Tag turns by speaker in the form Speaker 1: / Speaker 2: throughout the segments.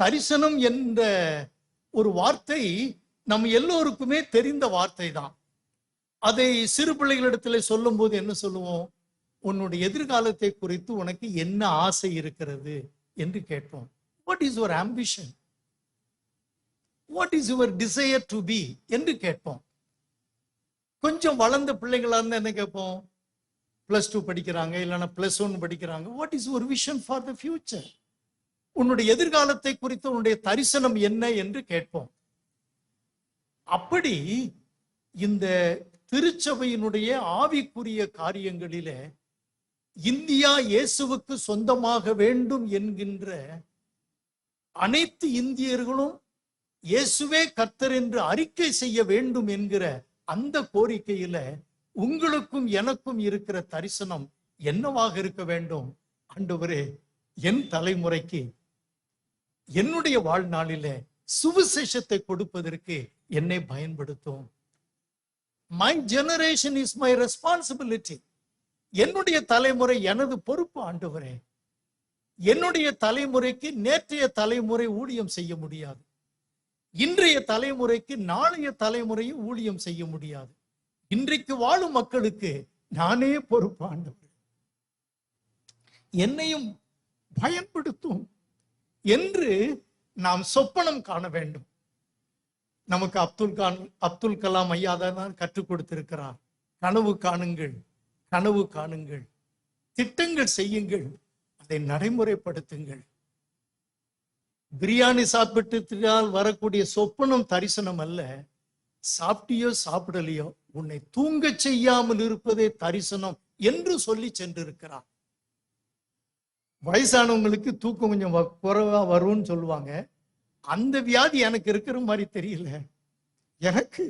Speaker 1: தரிசனம் என்ற ஒரு வார்த்தை நம் எல்லோருக்குமே தெரிந்த வார்த்தை தான். அதை சிறு பிள்ளைகளிடத்தில் சொல்லும் போது என்ன சொல்லுவோம்? உன்னுடைய எதிர்காலத்தை குறித்து உனக்கு என்ன ஆசை இருக்கிறது என்று கேட்போம். What is your ambition, what is your desire to be என்று கேட்போம். கொஞ்சம் வளர்ந்த பிள்ளைங்களா இருந்தா என்ன கேட்போம்? +2 படிக்கிறாங்க, இல்லைன்னா +1 படிக்கிறாங்க. What is your vision for the future? உன்னுடைய எதிர்காலத்தை குறித்து உன்னுடைய தரிசனம் என்ன என்று கேட்போம். அப்படி இந்த திருச்சபையினுடைய ஆவிக்குரிய காரியங்களிலே இந்தியா இயேசுவுக்கு சொந்தமாக வேண்டும் என்கின்ற அனைத்து இந்தியர்களும் இயேசுவே கர்த்தர் என்று அறிக்கை செய்ய வேண்டும் என்கிற அந்த கோரிக்கையில உங்களுக்கும் எனக்கும் இருக்கிற தரிசனம் என்னவாக இருக்க வேண்டும்? ஆண்டவரே, என் தலைமுறைக்கு என்னுடைய வாழ்நாளிலே சுவிசேஷத்தை கொடுப்பதற்கு என்னை பயன்படுத்தும். My generation is my responsibility. என்னுடைய தலைமுறை எனது பொறுப்பு ஆண்டவரே. என்னுடைய தலைமுறைக்கு நேற்றைய தலைமுறை ஊழியம் செய்ய முடியாது, இன்றைய தலைமுறைக்கு நாளைய தலைமுறையும் ஊழியம் செய்ய முடியாது. இன்றைக்கு வாழும் மக்களுக்கு நானே பொறுப்பு ஆண்டவரே, என்னையும் பயன்படுத்தும் என்று நாம் சொப்பனம் காண வேண்டும். நமக்கு அப்துல் கலாம் ஐயா தான் கற்றுக் கொடுத்திருக்கிறார். கனவு காணுங்கள், கனவு காணுங்கள், திட்டங்கள் செய்யுங்கள், அதை நடைமுறைப்படுத்துங்கள். பிரியாணி சாப்பிட்டதால் வரக்கூடிய சொப்பனம் தரிசனம் அல்ல. சாப்பிட்டியோ சாப்பிடலையோ உன்னை தூங்க செய்யாமல் இருப்பதே தரிசனம் என்று சொல்லி சென்றிருக்கிறார். வயசானவங்களுக்கு தூக்கம் கொஞ்சம் குறைவா வரும்னு சொல்லுவாங்க. அந்த வியாதி எனக்கு இருக்கிற மாதிரி தெரியல. எனக்கு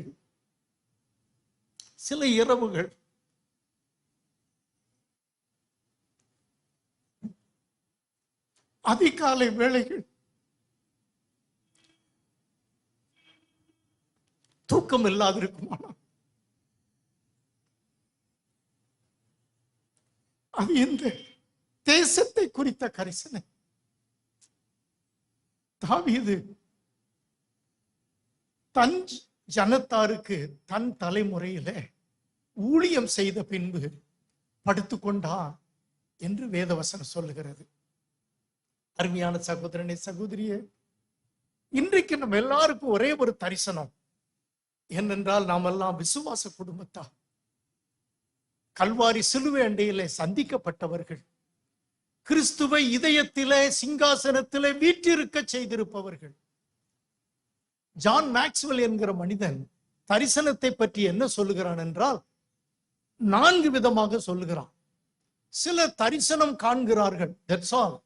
Speaker 1: சில இரவுகள் அதிகாலை வேளைகள் தூக்கம் இல்லாதிருக்குமானா அது இந்த தேசத்தை குறித்த கரிசனை. தாவீது தன் ஜனத்தாருக்கு தன் தலைமுறையில ஊழியம் செய்த பின்பு படுத்துக்கொண்டான் என்று வேதவசனம் சொல்லுகிறது. அருமையான சகோதரனே, சகோதரியே, இன்றைக்கு நம்ம எல்லாருக்கும் ஒரே ஒரு தரிசனம் என்னென்றால், நாம் எல்லாம் விசுவாச குடும்பத்தா கல்வாரி சிலுவை அண்டையிலே சந்திக்கப்பட்டவர்கள், கிறிஸ்துவை இதயத்திலே சிங்காசனத்திலே வீற்றிருக்க செய்திருப்பவர்கள். ஜான் மேக்ஸ்வெல் என்கிற மனிதன் தரிசனத்தை பற்றி என்ன சொல்லுகிறான் என்றால் 4 விதமாக சொல்லுகிறான். சில தரிசனம் காண்கிறார்கள், தட்ஸ் ஆல்.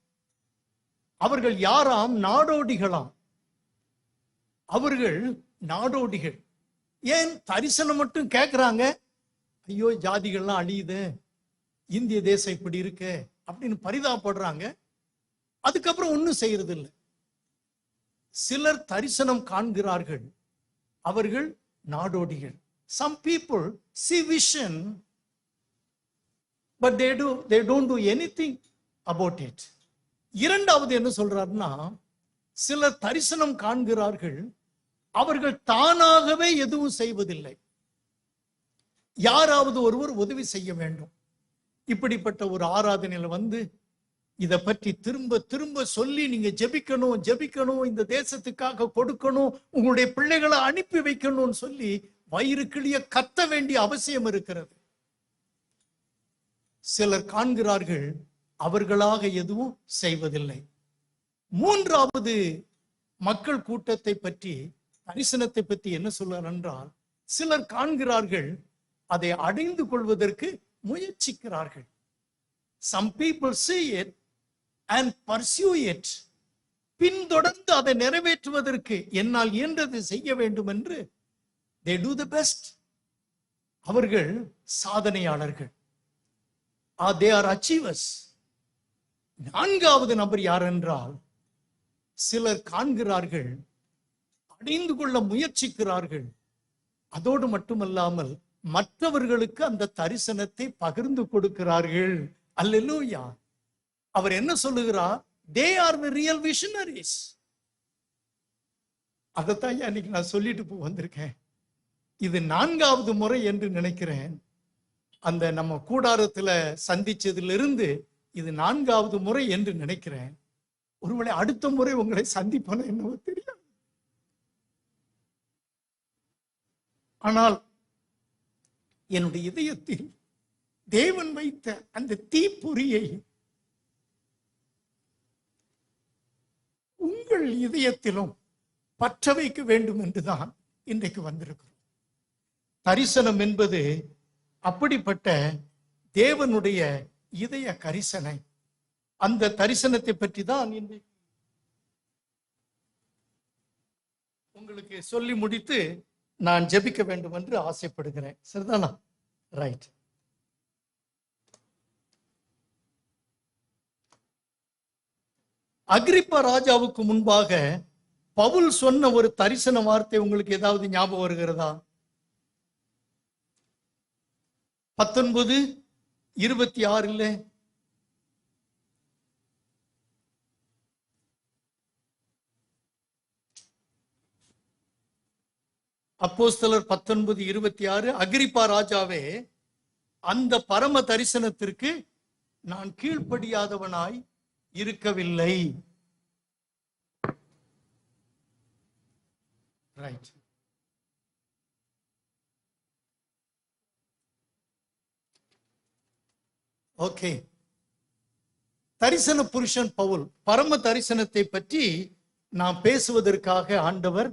Speaker 1: அவர்கள் யாராம்? நாடோடிகளாம். அவர்கள் நாடோடிகள். ஏன் தரிசனம் மட்டும் கேட்கிறாங்க? ஐயோ, ஜாதிகள்லாம் அழியுது, இந்திய தேசம் இப்படி இருக்கு அப்படின்னு பரிதாபப்படுறாங்க. அதுக்கப்புறம் ஒன்னும் செய்யறது இல்லை. சிலர் தரிசனம் காண்கிறார்கள், அவர்கள் நாடோடிகள். Some people see vision but they don't do anything about it. இரண்டாவது என்ன சொல்றாருன்னா, சிலர் தரிசனம் காண்கிறார்கள், அவர்கள் தானாகவே எதுவும் செய்வதில்லை, யாராவது ஒருவர் உதவி செய்ய வேண்டும். இப்படிப்பட்ட ஒரு ஆராதனையில வந்து இதை பற்றி திரும்ப திரும்ப சொல்லி நீங்க ஜெபிக்கணும் ஜெபிக்கணும், இந்த தேசத்துக்காக கொடுக்கணும், உங்களுடைய பிள்ளைகளை அனுப்பி வைக்கணும்னு சொல்லி வயிறு கிளிய கத்த வேண்டிய அவசியம் இருக்கிறது. சிலர் காண்கிறார்கள், அவர்களாக எதுவும் செய்வதில்லை. மூன்றாவது மக்கள் கூட்டத்தை பற்றி, தரிசனத்தை பற்றி என்ன சொல்றார் என்றால், சிலர் காண்கிறார்கள், அதை அடைந்து கொள்வதற்கு முயற்சிக்கிறார்கள். Some people see it and pursue it. பின்தொடர்ந்து அதை நிறைவேற்றுவதற்கு என்னால் இயன்றதை செய்ய வேண்டும் என்று they do the best. அவர்கள் சாதனையாளர்கள். They are achievers. நான்காவது நபர் யார் என்றால், சிலர் காண்கிறார்கள், அடைந்து கொள்ள முயற்சிக்கிறார்கள், அதோடு மட்டுமல்லாமல் மற்றவர்களுக்கு அந்த தரிசனத்தை பகிர்ந்து கொடுக்கிறார்கள். அல்லேலூயா. அவர் என்ன சொல்லுகிறார்? They are the real visionaries. அதைத்தான் அன்னைக்கு நான் சொல்லிட்டு வந்திருக்கேன். இது 4வது முறை என்று நினைக்கிறேன். அந்த நம்ம கூடாரத்துல சந்திச்சதிலிருந்து இது 4வது முறை என்று நினைக்கிறேன். ஒருவேளை அடுத்த முறை உங்களை சந்திப்பன என்னவோ தெரியாது. ஆனால் என்னுடைய இதயத்தில் தேவன் வைத்த அந்த தீப்பொறியை உங்கள் இதயத்திலும் பற்ற வைக்க வேண்டும் என்றுதான் இன்றைக்கு வந்திருக்கிறோம். தரிசனம் என்பது அப்படிப்பட்ட தேவனுடைய இதய கரிசனை. அந்த தரிசனத்தை பற்றி தான் இன்றைக்கு உங்களுக்கு சொல்லி முடித்து நான் ஜெபிக்க வேண்டும் என்று ஆசைப்படுகிறேன். சரிதானா? ரைட். அகிரிப்பா ராஜாவுக்கு முன்பாக பவுல் சொன்ன ஒரு தரிசன வார்த்தை உங்களுக்கு ஏதாவது ஞாபகம் வருகிறதா? 19:26 அப்போஸ்தலர் 19:26, அகிரிப்பா ராஜாவே, அந்த பரம தரிசனத்திற்கு நான் கீழ்ப்படியாதவனாய் இருக்கவில்லை. ரைட். ஓகே. தரிசன புருஷன் பவுல் பரம தரிசனத்தை பற்றி நாம் பேசுவதற்காக ஆண்டவர்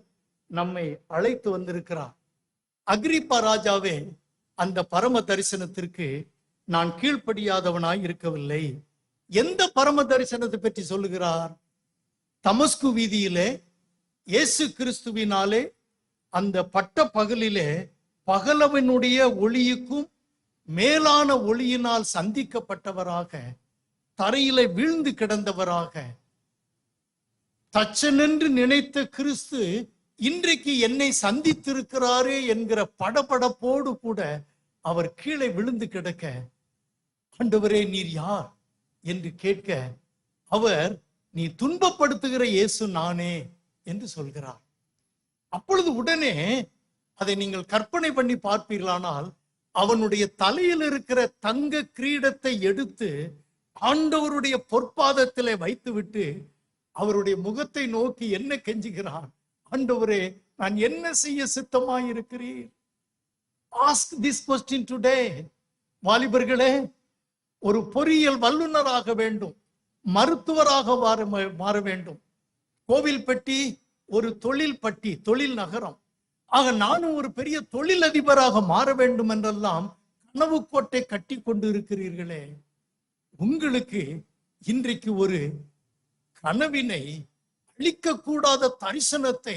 Speaker 1: நம்மை அழைத்து வந்திருக்கிறார். அகிரிப்பா ராஜாவே, அந்த பரம தரிசனத்திற்கு நான் கீழ்ப்படியாதவனாய் இருக்கவில்லை. எந்த பரம தரிசனத்தை பற்றி சொல்லுகிறார்? தமஸ்கு வீதியிலே இயேசு கிறிஸ்துவினாலே அந்த பட்ட பகலிலே பகலவனுடைய ஒளியுக்கும் மேலான ஒளியினால் சந்திக்கப்பட்டவராக, தரையில வீழ்ந்து கிடந்தவராக, தச்சனென்று நினைத்த கிறிஸ்து இன்றைக்கு என்னை சந்தித்திருக்கிறாரே என்கிற படபடப்போடு கூட அவர் கீழே விழுந்து கிடக்க, ஆண்டவரே நீர் யார் என்று கேட்க, அவர் நீ துன்பப்படுத்துகிற இயேசு நானே என்று சொல்கிறார். அப்பொழுது உடனே அதை நீங்கள் கற்பனை பண்ணி பார்ப்பீர்களானால், அவனுடைய தலையில் இருக்கிற தங்க கிரீடத்தை எடுத்து ஆண்டவருடைய பொற்பாதத்திலே வைத்துவிட்டு அவருடைய முகத்தை நோக்கி என்ன கெஞ்சுகிறான்? ஆண்டவரே, நான் என்ன செய்ய சித்தமாய் இருக்கிறீர்? Ask this question today. வாலிபர்களே, ஒரு பொறியியல் வல்லுநராக வேண்டும், மருத்துவராக மாற வேண்டும். கோவில்பட்டி ஒரு தொழில் பட்டி, தொழில் நகரம். ஆக நானும் ஒரு பெரிய தொழிலதிபராக மாற வேண்டும் என்றெல்லாம் கனவு கோட்டை கட்டி கொண்டு இருக்கிறீர்களே, உங்களுக்கு இன்றைக்கு ஒரு கனவினை அளிக்கக்கூடாத தரிசனத்தை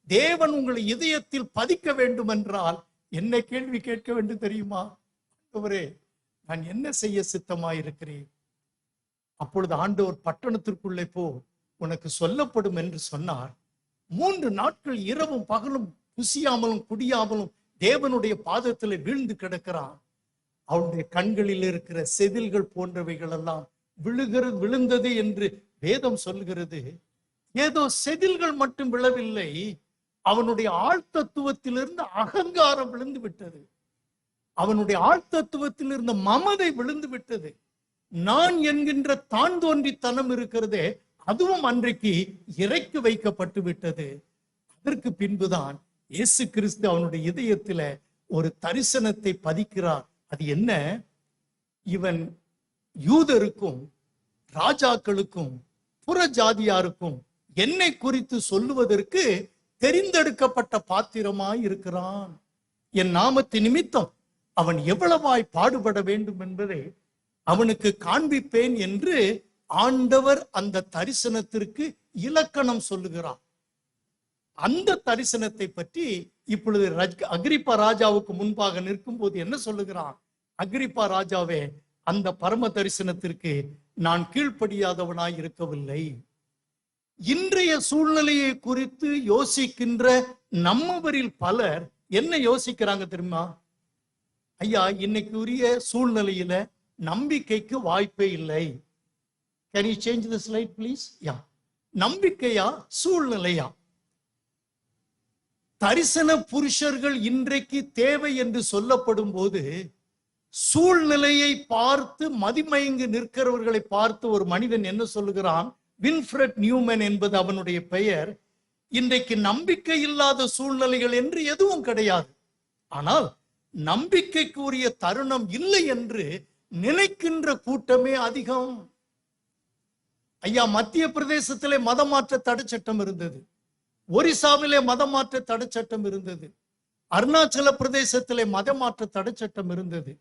Speaker 1: தேவன் உங்களை இதயத்தில் பதிக்க வேண்டும் என்றால் என்ன கேள்வி கேட்க வேண்டும் தெரியுமா? ஆண்டவரே, நான் என்ன செய்ய சித்தமாயிருக்கிறேன்? அப்பொழுது ஆண்டவர் பட்டணத்திற்குள்ளே போ, உனக்கு சொல்லப்படும் என்று சொன்னார். 3 நாட்கள் இரவும் பகலும் புசியாமலும் குடியாமலும் தேவனுடைய பாதத்தில் வீழ்ந்து கிடக்கிறான். அவனுடைய கண்களில் இருக்கிற செதில்கள் போன்றவைகள் எல்லாம் விழுந்தது என்று வேதம் சொல்கிறது. ஏதோ செதில்கள் மட்டும் விழவில்லை, அவனுடைய ஆழ்த்தத்துவத்திலிருந்து அகங்காரம் விழுந்து விட்டது. அவனுடைய ஆழ்த்தத்துவத்தில் இருந்த மமதை விழுந்து விட்டது. நான் என்கின்ற தான் தோன்றித்தனம் இருக்கிறதே, அதுவும் அன்றைக்கு இறக்கி வைக்கப்பட்டு விட்டது. அதற்கு பின்புதான் இயேசு கிறிஸ்து அவனுடைய இதயத்தில ஒரு தரிசனத்தை பதிக்கிறார். அது என்ன? இவன் யூதருக்கும் ராஜாக்களுக்கும் புற ஜாதியாருக்கும் என்னை குறித்து சொல்லுவதற்கு தெரிந்தெடுக்கப்பட்ட பாத்திரமாய் இருக்கிறான். என் நாமத்தின் நிமித்தம் அவன் எவ்வளவாய் பாடுபட வேண்டும் என்பதை அவனுக்கு காண்பிப்பேன் என்று ஆண்டவர் அந்த தரிசனத்திற்கு இலக்கணம் சொல்லுகிறார். அந்த தரிசனத்தை பற்றி இப்பொழுது அகிரிப்பா ராஜாவுக்கு முன்பாக நிற்கும் போது என்ன சொல்லுகிறான்? அகிரிப்பா ராஜாவே, அந்த பரம தரிசனத்திற்கு நான் கீழ்ப்படியாதவனாய் இருக்கவில்லை. இன்றைய சூழ்நிலையை குறித்து யோசிக்கின்ற நம்மவரில் பலர் என்ன யோசிக்கிறாங்க தெரியுமா? ஐயா, இன்னைக்கு உரிய சூழ்நிலையில நம்பிக்கைக்கு வாய்ப்பே இல்லை. Can you change the slide please? நம்பிக்கையா சூழ்நிலையா? தரிசன புருஷர்கள் இன்றைக்கு தேவை என்று சொல்லப்படும் போது சூழ்நிலையை பார்த்து மதிமயங்கு நிற்கிறவர்களை பார்த்து ஒரு மனிதன் என்ன சொல்லுகிறான்? வின்ஃப்ரெட் நியூமன் என்பது அவனுடைய பெயர். இன்றைக்கு நம்பிக்கை இல்லாத சூழ்நிலைகள் என்று எதுவும் கிடையாது, ஆனால் நம்பிக்கைக்குரிய தருணம் இல்லை என்று நினைக்கின்ற கூட்டமே அதிகம். ஐயா, மத்திய பிரதேசத்திலே மதமாற்ற தடை சட்டம் இருந்தது, ஒரிசாவிலே மதமாற்ற தடை சட்டம் இருந்தது, அருணாச்சல பிரதேசத்திலே மதமாற்ற தடை சட்டம் இருந்தது.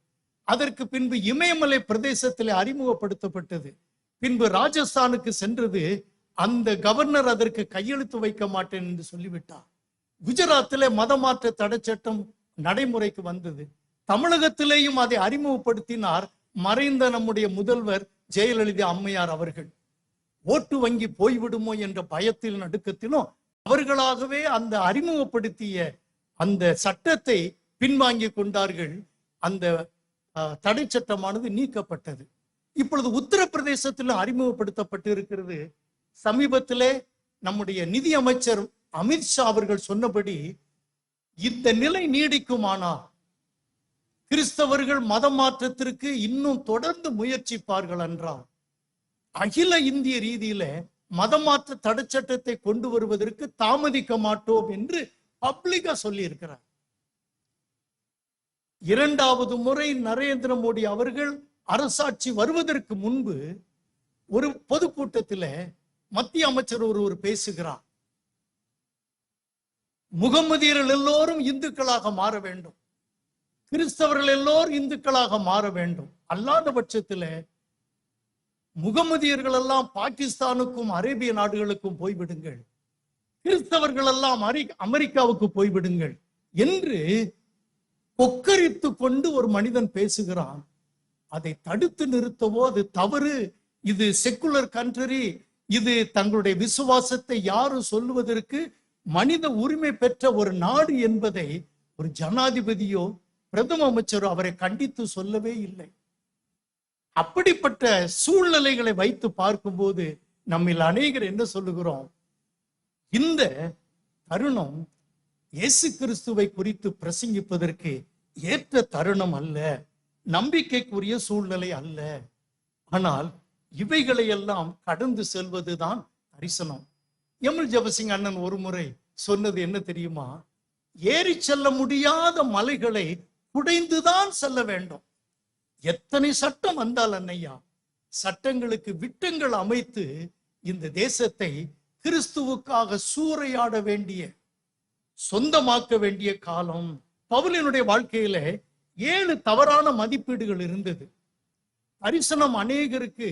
Speaker 1: அதற்கு பின்பு இமயமலை பிரதேசத்திலே அறிமுகப்படுத்தப்பட்டது. பின்பு ராஜஸ்தானுக்கு சென்றது. அந்த கவர்னர் அதற்கு கையெழுத்து வைக்க மாட்டேன் என்று சொல்லிவிட்டார். குஜராத்திலே மதமாற்ற தடை சட்டம் நடைமுறைக்கு வந்தது. தமிழகத்திலேயும் அதை அறிமுகப்படுத்தினார் மறைந்த நம்முடைய முதல்வர் ஜெயலலிதா அம்மையார் அவர்கள். ஓட்டு வங்கி போய்விடுமோ என்ற பயத்தில் நடுக்கத்திலும் அவர்களாகவே அந்த அறிமுகப்படுத்திய அந்த சட்டத்தை பின்வாங்கி கொண்டார்கள். அந்த தடை சட்டமானது நீக்கப்பட்டது. இப்பொழுது உத்தரப்பிரதேசத்தில் அறிமுகப்படுத்தப்பட்டு இருக்கிறது. சமீபத்திலே நம்முடைய நிதி அமைச்சர் அமித்ஷா அவர்கள் சொன்னபடி இந்த நிலை நீடிக்குமானால் கிறிஸ்தவர்கள் மத மாற்றத்திற்கு இன்னும் தொடர்ந்து முயற்சிப்பார்கள் என்றால் அகில இந்திய ரீதியில மதமாற்ற தடை சட்டத்தை கொண்டு வருவதற்கு தாமதிக்க மாட்டோம் என்று பப்ளிக்கா சொல்லி இருக்கிறார். இரண்டாவது முறை நரேந்திர மோடி அவர்கள் அரசாட்சி வருவதற்கு முன்பு ஒரு பொதுக்கூட்டத்தில் மத்திய அமைச்சர் ஒருவர் பேசுகிறார். முகமதியர்கள் எல்லோரும் இந்துக்களாக மாற வேண்டும், கிறிஸ்தவர்கள் எல்லோரும் இந்துக்களாக மாற வேண்டும், அல்லாத பட்சத்தில் முகமதியர்கள் எல்லாம் பாகிஸ்தானுக்கும் அரேபிய நாடுகளுக்கும் போய்விடுங்கள், கிறிஸ்தவர்கள் எல்லாம் அமெரிக்காவுக்கு போய்விடுங்கள் என்று கொக்கரித்து கொண்டு ஒரு மனிதன் பேசுகிறான். அதை தடுத்து நிறுத்தவோ அது தவறு, இது செக்குலர் கண்ட்ரி, இது தங்களுடைய விசுவாசத்தை யாரும் சொல்லுவதற்கு மனித உரிமை பெற்ற ஒரு நாடு என்பதை ஒரு ஜனாதிபதியோ பிரதம அமைச்சரோ அவரை கண்டித்து சொல்லவே இல்லை. அப்படிப்பட்ட சூழ்நிலைகளை வைத்து பார்க்கும்போது நம்மில் அநேகர் என்ன சொல்லுகிறோம்? இந்த தருணம் இயேசு கிறிஸ்துவை குறித்து பிரசங்கிப்பதற்கு ஏற்ற தருணம் அல்ல, நம்பிக்கைக்குரிய சூழ்நிலை அல்ல. ஆனால் இவைகளை எல்லாம் கடந்து செல்வதுதான் தரிசனம். எம்எல் ஜெபசிங் அண்ணன் ஒரு முறை சொன்னது என்ன தெரியுமா? ஏறி செல்ல முடியாத மலைகளை குடைந்துதான் செல்ல வேண்டும். எத்தனை சட்டம் வந்தால் அன்னையா, சட்டங்களுக்கு விட்டங்கள் அமைத்து இந்த தேசத்தை கிறிஸ்துவுக்காக சூறையாட வேண்டிய, சொந்தமாக்க வேண்டிய காலம். பவுலினுடைய வாழ்க்கையில 7 தவறான மதிப்பீடுகள் இருந்தது. தரிசனம் அநேகருக்கு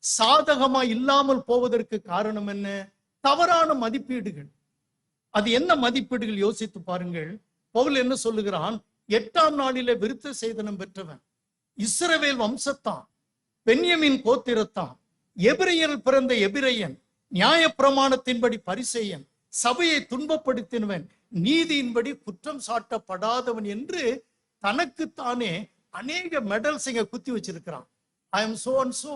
Speaker 1: சாதகமா இல்லாமல் போவதற்கு காரணம் என்ன? தவறான மதிப்பீடுகள். அது என்ன மதிப்பீடுகள் யோசித்து பாருங்கள். பவுல் என்ன சொல்லுகிறான்? 8ஆம் நாளிலே விருத்த சேதனம் பெற்றவன், இஸ்ரவேல் வம்சத்தான், பென்யமின் கோத்திரத்தான், எபிரெயர் பிறந்த எபிரெயன், நியாய பிரமாணத்தின்படி பரிசேயன், சபையை துன்பப்படுத்தினவன், நீதியின்படி குற்றம் சாட்டப்படாதவன் என்று தனக்குத்தானே அநேக மெடல்ஸ் இங்க குத்தி வச்சிருக்கிறான். I am so and so.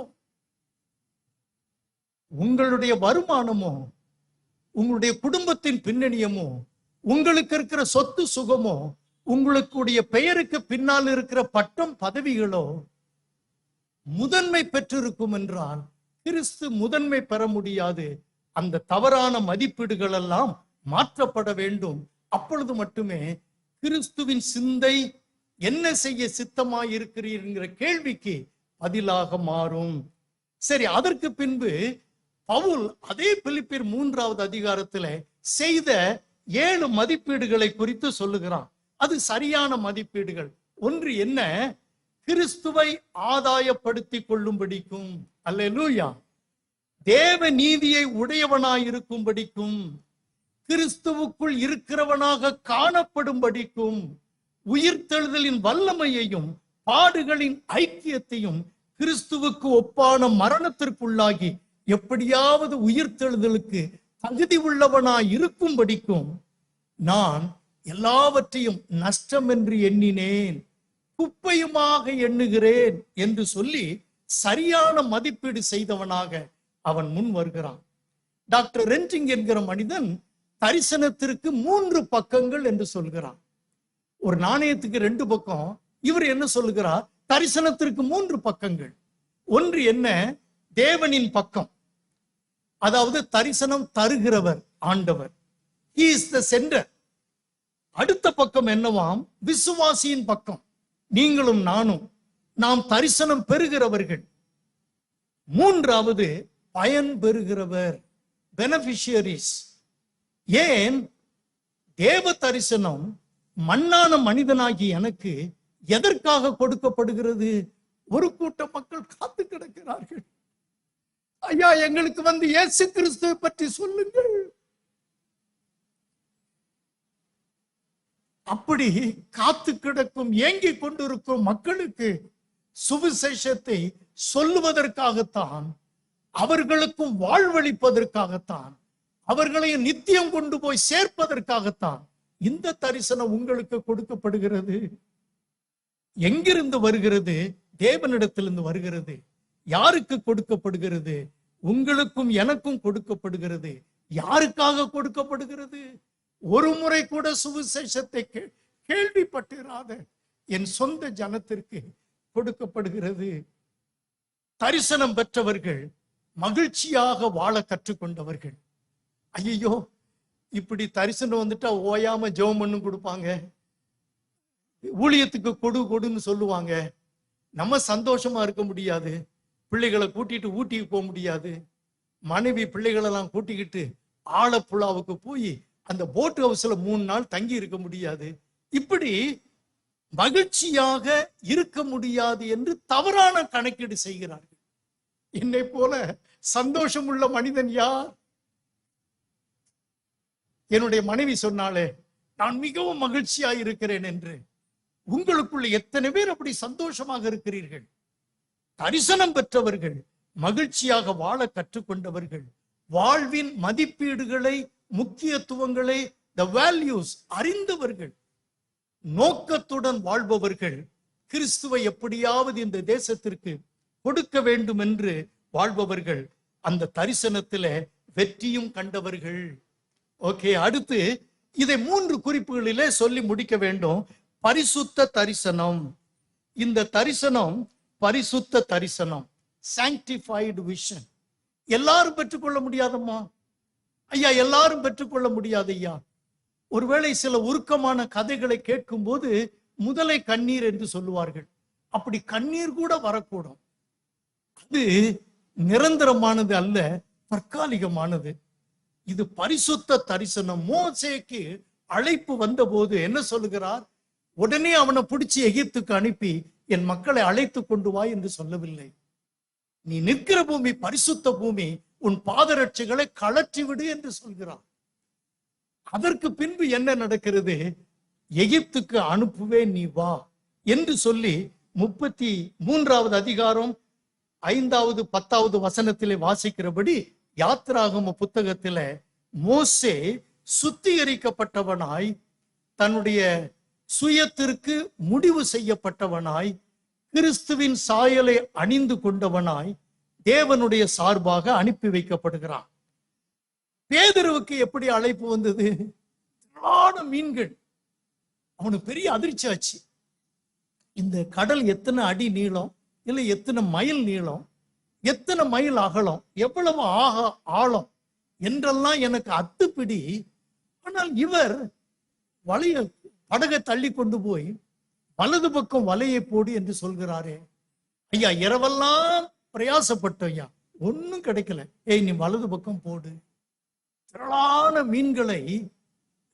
Speaker 1: உங்களுடைய வருமானமோ, உங்களுடைய குடும்பத்தின் பின்னணியமோ, உங்களுக்கு இருக்கிற சொத்து சுகமோ, உங்களுடைய பெயருக்கு பின்னால் இருக்கிற பட்டம் பதவிகளோ முதன்மை பெற்றிருக்கும் என்றால் கிறிஸ்து முதன்மை பெற முடியாது. அந்த தவறான மதிப்பீடுகள் எல்லாம் மாற்றப்பட வேண்டும். அப்பொழுது மட்டுமே கிறிஸ்துவின் சிந்தை என்ன செய்ய சித்தமாய் இருக்கிறீங்கிற கேள்விக்கு பதிலாக மாறும். சரி, அதற்கு பின்பு பவுல் அதே பிலிப்பியர் 3வது அதிகாரத்துல செய்த 7 மதிப்பீடுகளை குறித்து சொல்லுகிறான். அது சரியான மதிப்பீடுகள். ஒன்று என்ன? கிறிஸ்துவை ஆதாயப்படுத்தி கொள்ளும்படிக்கும், அல்லேலூயா, தேவ நீதியை உடையவனாயிருக்கும்படிக்கும், கிறிஸ்துவுக்குள் இருக்கிறவனாக காணப்படும்படிக்கும், உயிர்த்தெழுதலின் வல்லமையையும் பாடுகளின் ஐக்கியத்தையும், கிறிஸ்துவுக்கு ஒப்பான மரணத்திற்குள்ளாகி எப்படியாவது உயிர்த்தெழுதலுக்கு தகுதி உள்ளவனாய் இருக்கும்படிக்கும் நான் எல்லாவற்றையும் நஷ்டம் என்று எண்ணினேன், குப்பையுமாக எண்ணுகிறேன் என்று சொல்லி சரியான மதிப்பீடு செய்தவனாக அவன் முன் வருகிறான். டாக்டர் ரென்டிங் என்கிற மனிதன் தரிசனத்திற்கு 3 பக்கங்கள் என்று சொல்கிறார். ஒரு நாணயத்துக்கு 2 பக்கம். இவர் என்ன சொல்லுகிறார்? தரிசனத்திற்கு 3 பக்கங்கள். ஒன்று என்ன? தேவனின் பக்கம், அதாவது தரிசனம் தருகிறவர் ஆண்டவர். He is the sender. அடுத்த பக்கம் என்னவாம்? விசுவாசியின் பக்கம். நீங்களும் நானும் நாம் தரிசனம் பெறுகிறவர்கள். மூன்றாவது பயன் பெறுகிறவர், பெனிஃபிஷியரிஸ். ஏன்? தேவ தரிசனம் மண்ணான மனிதனாகி எனக்கு எதற்காக கொடுக்கப்படுகிறது? ஒரு கூட்ட மக்கள் காத்து கிடக்கிறார்கள். ஐயா, எங்களுக்கு வந்து இயேசு கிறிஸ்துவை பற்றி சொல்லுங்கள். அப்படி காத்து கிடக்கும், ஏங்கிக் கொண்டிருக்கும் மக்களுக்கு சுவிசேஷத்தை சொல்லுவதற்காகத்தான், அவர்களுக்கும் வாழ்வளிப்பதற்காகத்தான், அவர்களையும் நித்தியம் கொண்டு போய் சேர்ப்பதற்காகத்தான் இந்த தரிசனம் உங்களுக்கு கொடுக்கப்படுகிறது. எங்கிருந்து வருகிறது? தேவனிடத்திலிருந்து வருகிறது. யாருக்கு கொடுக்கப்படுகிறது? உங்களுக்கும் எனக்கும் கொடுக்கப்படுகிறது. யாருக்காக கொடுக்கப்படுகிறது? ஒரு முறை கூட சுவிசேஷத்தை கேள்விப்பட்டிராத என் சொந்த ஜனத்திற்கு கொடுக்கப்படுகிறது. தரிசனம் பெற்றவர்கள் மகிழ்ச்சியாக வாழ கற்றுக்கொண்டவர்கள். ஐயோ, இப்படி தரிசனம் வந்துட்டா ஓயாம ஜெபம் பண்ணு கொடுப்பாங்க, ஊழியத்துக்கு கொடுன்னு சொல்லுவாங்க. நம்ம சந்தோஷமா இருக்க முடியாது. பிள்ளைகளை கூட்டிட்டு ஊட்டிக்கு போக முடியாது. மனைவி பிள்ளைகளெல்லாம் கூட்டிக்கிட்டு ஆலப்புழாவுக்கு போய் அந்த போட் ஹவுஸ்ல 3 நாள் தங்கி இருக்க முடியாது. இப்படி மகிழ்ச்சியாக இருக்க முடியாது என்று தவறான கணக்கீடு செய்கிறார்கள். என்னை போல சந்தோஷம் உள்ள மனிதன் யார்? என்னுடைய மனைவி சொன்னாலே, நான் மிகவும் மகிழ்ச்சியாக இருக்கிறேன் என்று. உங்களுக்குள்ள எத்தனை பேர் அப்படி சந்தோஷமாக இருக்கிறீர்கள்? தரிசனம் பெற்றவர்கள், மகிழ்ச்சியாக வாழ கற்றுக்கொண்டவர்கள், வாழ்வின் மதிப்பீடுகளை, முக்கியத்துவங்களை, the values அறிந்தவர்கள், நோக்கத்துடன் வாழ்பவர்கள், கிறிஸ்துவை எப்படியாவது இந்த தேசத்திற்கு கொடுக்க வேண்டும் என்று வாழ்பவர்கள், அந்த தரிசனத்தில வெற்றியும் கண்டவர்கள். ஓகே, அடுத்து இதை 3 குறிப்புகளிலே சொல்லி முடிக்க வேண்டும். பரிசுத்த தரிசனம். இந்த தரிசனம் பரிசுத்த தரிசனம், sanctified vision. எல்லாரும் பெற்றுக்கொள்ள முடியாதம்மா ஐயா, எல்லாரும் பெற்றுக்கொள்ள முடியாது ஐயா. ஒருவேளை சில உருக்கமான கதைகளை கேட்கும் போது முதலை கண்ணீர் என்று சொல்லுவார்கள். அப்படி கண்ணீர் கூட வரக்கூடும். அது நிரந்தரமானது அல்ல, தற்காலிகமானது. இது பரிசுத்த தரிசனம். மோசேக்கு அழைப்பு வந்த போது என்ன சொல்லுகிறார்? உடனே அவனை பிடிச்சி எகிப்துக்கு அனுப்பி என் மக்களை அழைத்து கொண்டு வா என்று சொல்லவில்லை. நீ நிற்கிற பூமி பரிசுத்த பூமி, உன் பாதரட்சைகளை கழற்றி விடு என்று சொல்கிறார். அதற்கு பின்பு என்ன நடக்கிறது? எகிப்துக்கு அனுப்புவேன், நீ வா என்று சொல்லி 33வது அதிகாரம் 5வது 10வது வசனத்திலே வாசிக்கிறபடி யாத்திராகம புத்தகத்தில மோசே சுத்திகரிக்கப்பட்டவனாய், தன்னுடைய சுயத்திற்கு முடிவு செய்யப்பட்டவனாய், கிறிஸ்துவின் சாயலை அணிந்து கொண்டவனாய் தேவனுடைய சார்பாக அனுப்பி வைக்கப்படுகிறான். பேதுருவுக்கு எப்படி அழைப்பு வந்தது? மீன்கள். அவனுக்கு பெரிய அதிர்ச்சி ஆச்சு. இந்த கடல் எத்தனை அடி நீளம், இல்லை எத்தனை மைல் நீளம், எத்தனை மைல் அகலம், எவ்வளவு ஆழம் என்றெல்லாம் எனக்கு அத்துப்பிடி. ஆனால் இவர் படகை தள்ளி கொண்டு போய் வலது பக்கம் வலையை போடு என்று சொல்கிறாரே. ஐயா, இரவெல்லாம் பிரயாசப்பட்ட ஐயா, ஒன்னும் கிடைக்கல. ஏய், நீ வலது பக்கம் போடு. திரளான மீன்களை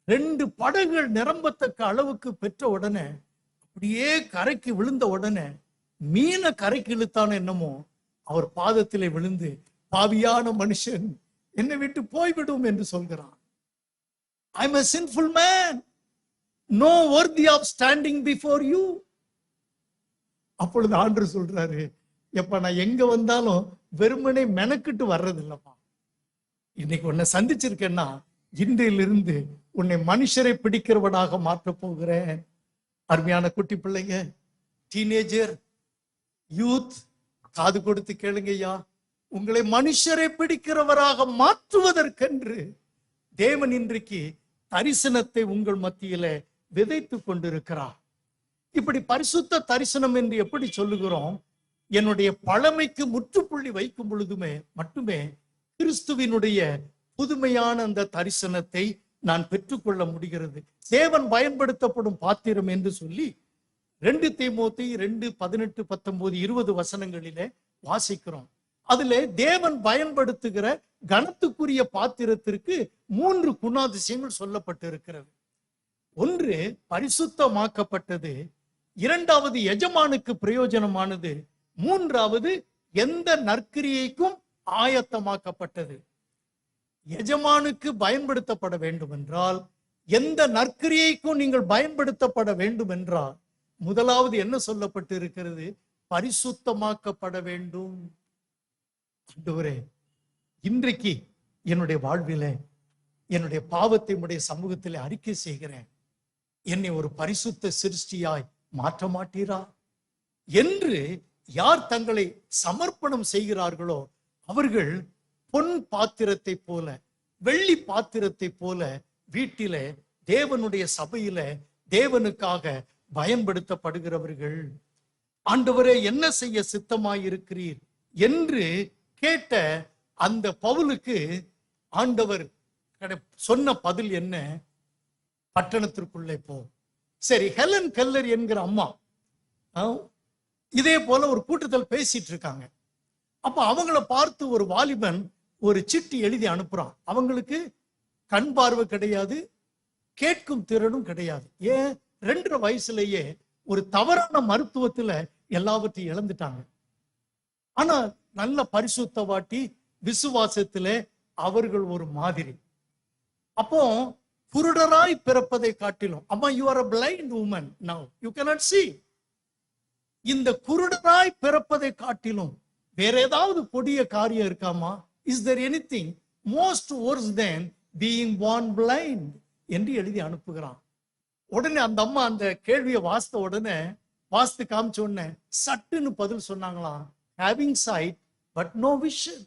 Speaker 1: 2 படகுகள் நிரம்பத்தக்க அளவுக்கு பெற்ற உடனே, அப்படியே கரைக்கு விழுந்த உடனே மீனை கரைக்கு இழுத்தான என்னமோ, அவர் பாதத்திலே விழுந்து, பாவியான மனுஷன், என்னை விட்டு போய்விடும் என்று சொல்கிறான். I am a sinful man, no worthy of standing before you. அப்பொழுது ஆண்டவர் சொல்றாரு, எப்ப நான் எங்க வந்தாலும் வெறுமனே மெனக்கிட்டு வர்றது இல்லப்பா. இன்னைக்கு உன்னை சந்திச்சிருக்கேன்னா, இன்றையிலிருந்து உன்னை மனுஷரை பிடிக்கிறவனாக மாற்ற போகிறேன். அருமையான குட்டி பிள்ளைங்க, டீனேஜர், யூத், காது கொடுத்து கேளுங்க ஐயா. உங்களை மனுஷரை பிடிக்கிறவராக மாற்றுவதற்கென்று தேவன் இன்றைக்கு தரிசனத்தை உங்கள் மத்தியில விதைத்து கொண்டிருக்கிறார். இப்படி பரிசுத்த தரிசனம் என்று எப்படி சொல்லுகிறோம்? என்னுடைய பழமைக்கு முற்றுப்புள்ளி வைக்கும் பொழுதுமே மட்டுமே கிறிஸ்துவினுடைய புதுமையான அந்த தரிசனத்தை நான் பெற்றுக்கொள்ள முடிகிறது. தேவன் பயன்படுத்தப்படும் பாத்திரம் என்று சொல்லி 2 தீமோத்தேயு 2:18, 19, 20 வசனங்களிலே வாசிக்கிறோம். அதுல தேவன் பயன்படுத்துகிற கனத்துக்குரிய பாத்திரத்திற்கு 3 குணாதிசயங்கள் சொல்லப்பட்டிருக்கிறது. ஒன்று பரிசுத்தமாக்கப்பட்டது, இரண்டாவது எஜமானுக்கு பிரயோஜனமானது, மூன்றாவது எந்த நற்கிரியைக்கும் ஆயத்தமாக்கப்பட்டது. எஜமானுக்கு பயன்படுத்தப்பட வேண்டும் என்றால், எந்த நற்கிரியைக்கும் நீங்கள் பயன்படுத்தப்பட வேண்டும் என்றால், முதலாவது என்ன சொல்லப்பட்டு இருக்கிறது? பரிசுத்தமாக்கப்பட வேண்டும். ஆண்டவரே, இன்றைக்கு என்னுடைய வாழ்வில என்னுடைய பாவத்தை உடைய சமூகத்தில் அறிக்கை செய்கிறேன். என்னை ஒரு பரிசுத்த சிருஷ்டியாய் மாற்ற மாட்டீரா என்று யார் தங்களை சமர்ப்பணம் செய்கிறார்களோ அவர்கள் பொன் பாத்திரத்தை போல, வெள்ளி பாத்திரத்தை போல வீட்டில தேவனுடைய சபையில தேவனுக்காக பயன்படுத்தப்படுகிறவர்கள். ஆண்டவரே, என்ன செய்ய சித்தமாயிருக்கிறீர் என்று கேட்ட அந்த பவுலுக்கு ஆண்டவர் சொன்ன பதில் என்ன? பட்டணத்திற்குள்ளே போ. சரி, ஹெலன் கெல்லர் என்கிற அம்மா இதே போல ஒரு கூட்டத்தில் பேசிட்டு இருக்காங்க. அப்ப அவங்கள பார்த்து ஒரு வாலிபன் ஒரு சிட்டி எழுதி அனுப்புறான். அவங்களுக்கு கண் பார்வை கிடையாது, கேட்கும் திறனும் கிடையாது. ஏன்? 2.5 வயசுலயே ஒரு தவறான மருத்துவத்துல எல்லாவற்றையும் இழந்துட்டாங்க. ஆனா நல்ல பரிசுத்தவாட்டி, விசுவாசத்திலே அவர்கள் ஒரு மாதிரி. அப்போ குருடராய் பிறப்பதை காட்டிலும், அம்மா, you are a blind woman now, you cannot see. இந்த குருடராய் பிறப்பதை காட்டிலும் வேற ஏதாவது கொடிய காரியம் இருக்காமா? Is there anything most worse than being born blind என்று எழுதி அனுப்புகிறான். உடனே அந்த அம்மா அந்த கேள்வியை வாசித்து காமிச்ச உடனே சட்டுன்னு பதில் சொன்னாங்களாம், having sight but no vision.